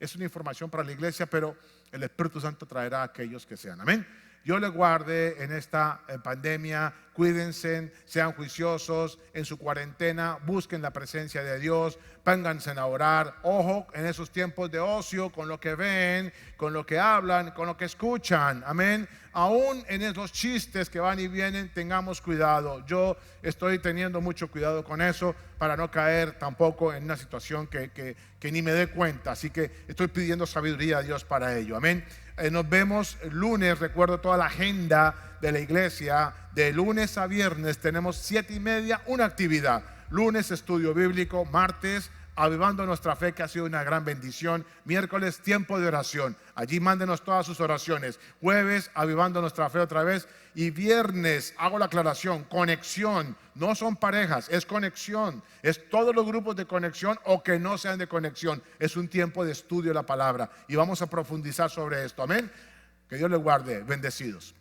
Speaker 1: es una información para la iglesia, pero el Espíritu Santo traerá a aquellos que sean. Amén. Dios les guarde en esta pandemia. Cuídense, sean juiciosos en su cuarentena, busquen la presencia de Dios, pónganse a orar. Ojo en esos tiempos de ocio, con lo que ven, con lo que hablan, con lo que escuchan. Amén. Aún en esos chistes que van y vienen, tengamos cuidado. Yo estoy teniendo mucho cuidado con eso, para no caer tampoco en una situación que ni me dé cuenta. Así que estoy pidiendo sabiduría a Dios para ello. Amén. Nos vemos el lunes. Recuerdo toda la agenda de la iglesia. De lunes a viernes tenemos 7:30 una actividad. Lunes, estudio bíblico. Martes, avivando nuestra fe, que ha sido una gran bendición. Miércoles, tiempo de oración. Allí mándenos todas sus oraciones. Jueves, avivando nuestra fe otra vez. Y viernes, hago la aclaración, conexión. No son parejas, es conexión. Es todos los grupos de conexión o que no sean de conexión. Es un tiempo de estudio de la palabra. Y vamos a profundizar sobre esto. Amén. Que Dios les guarde. Bendecidos.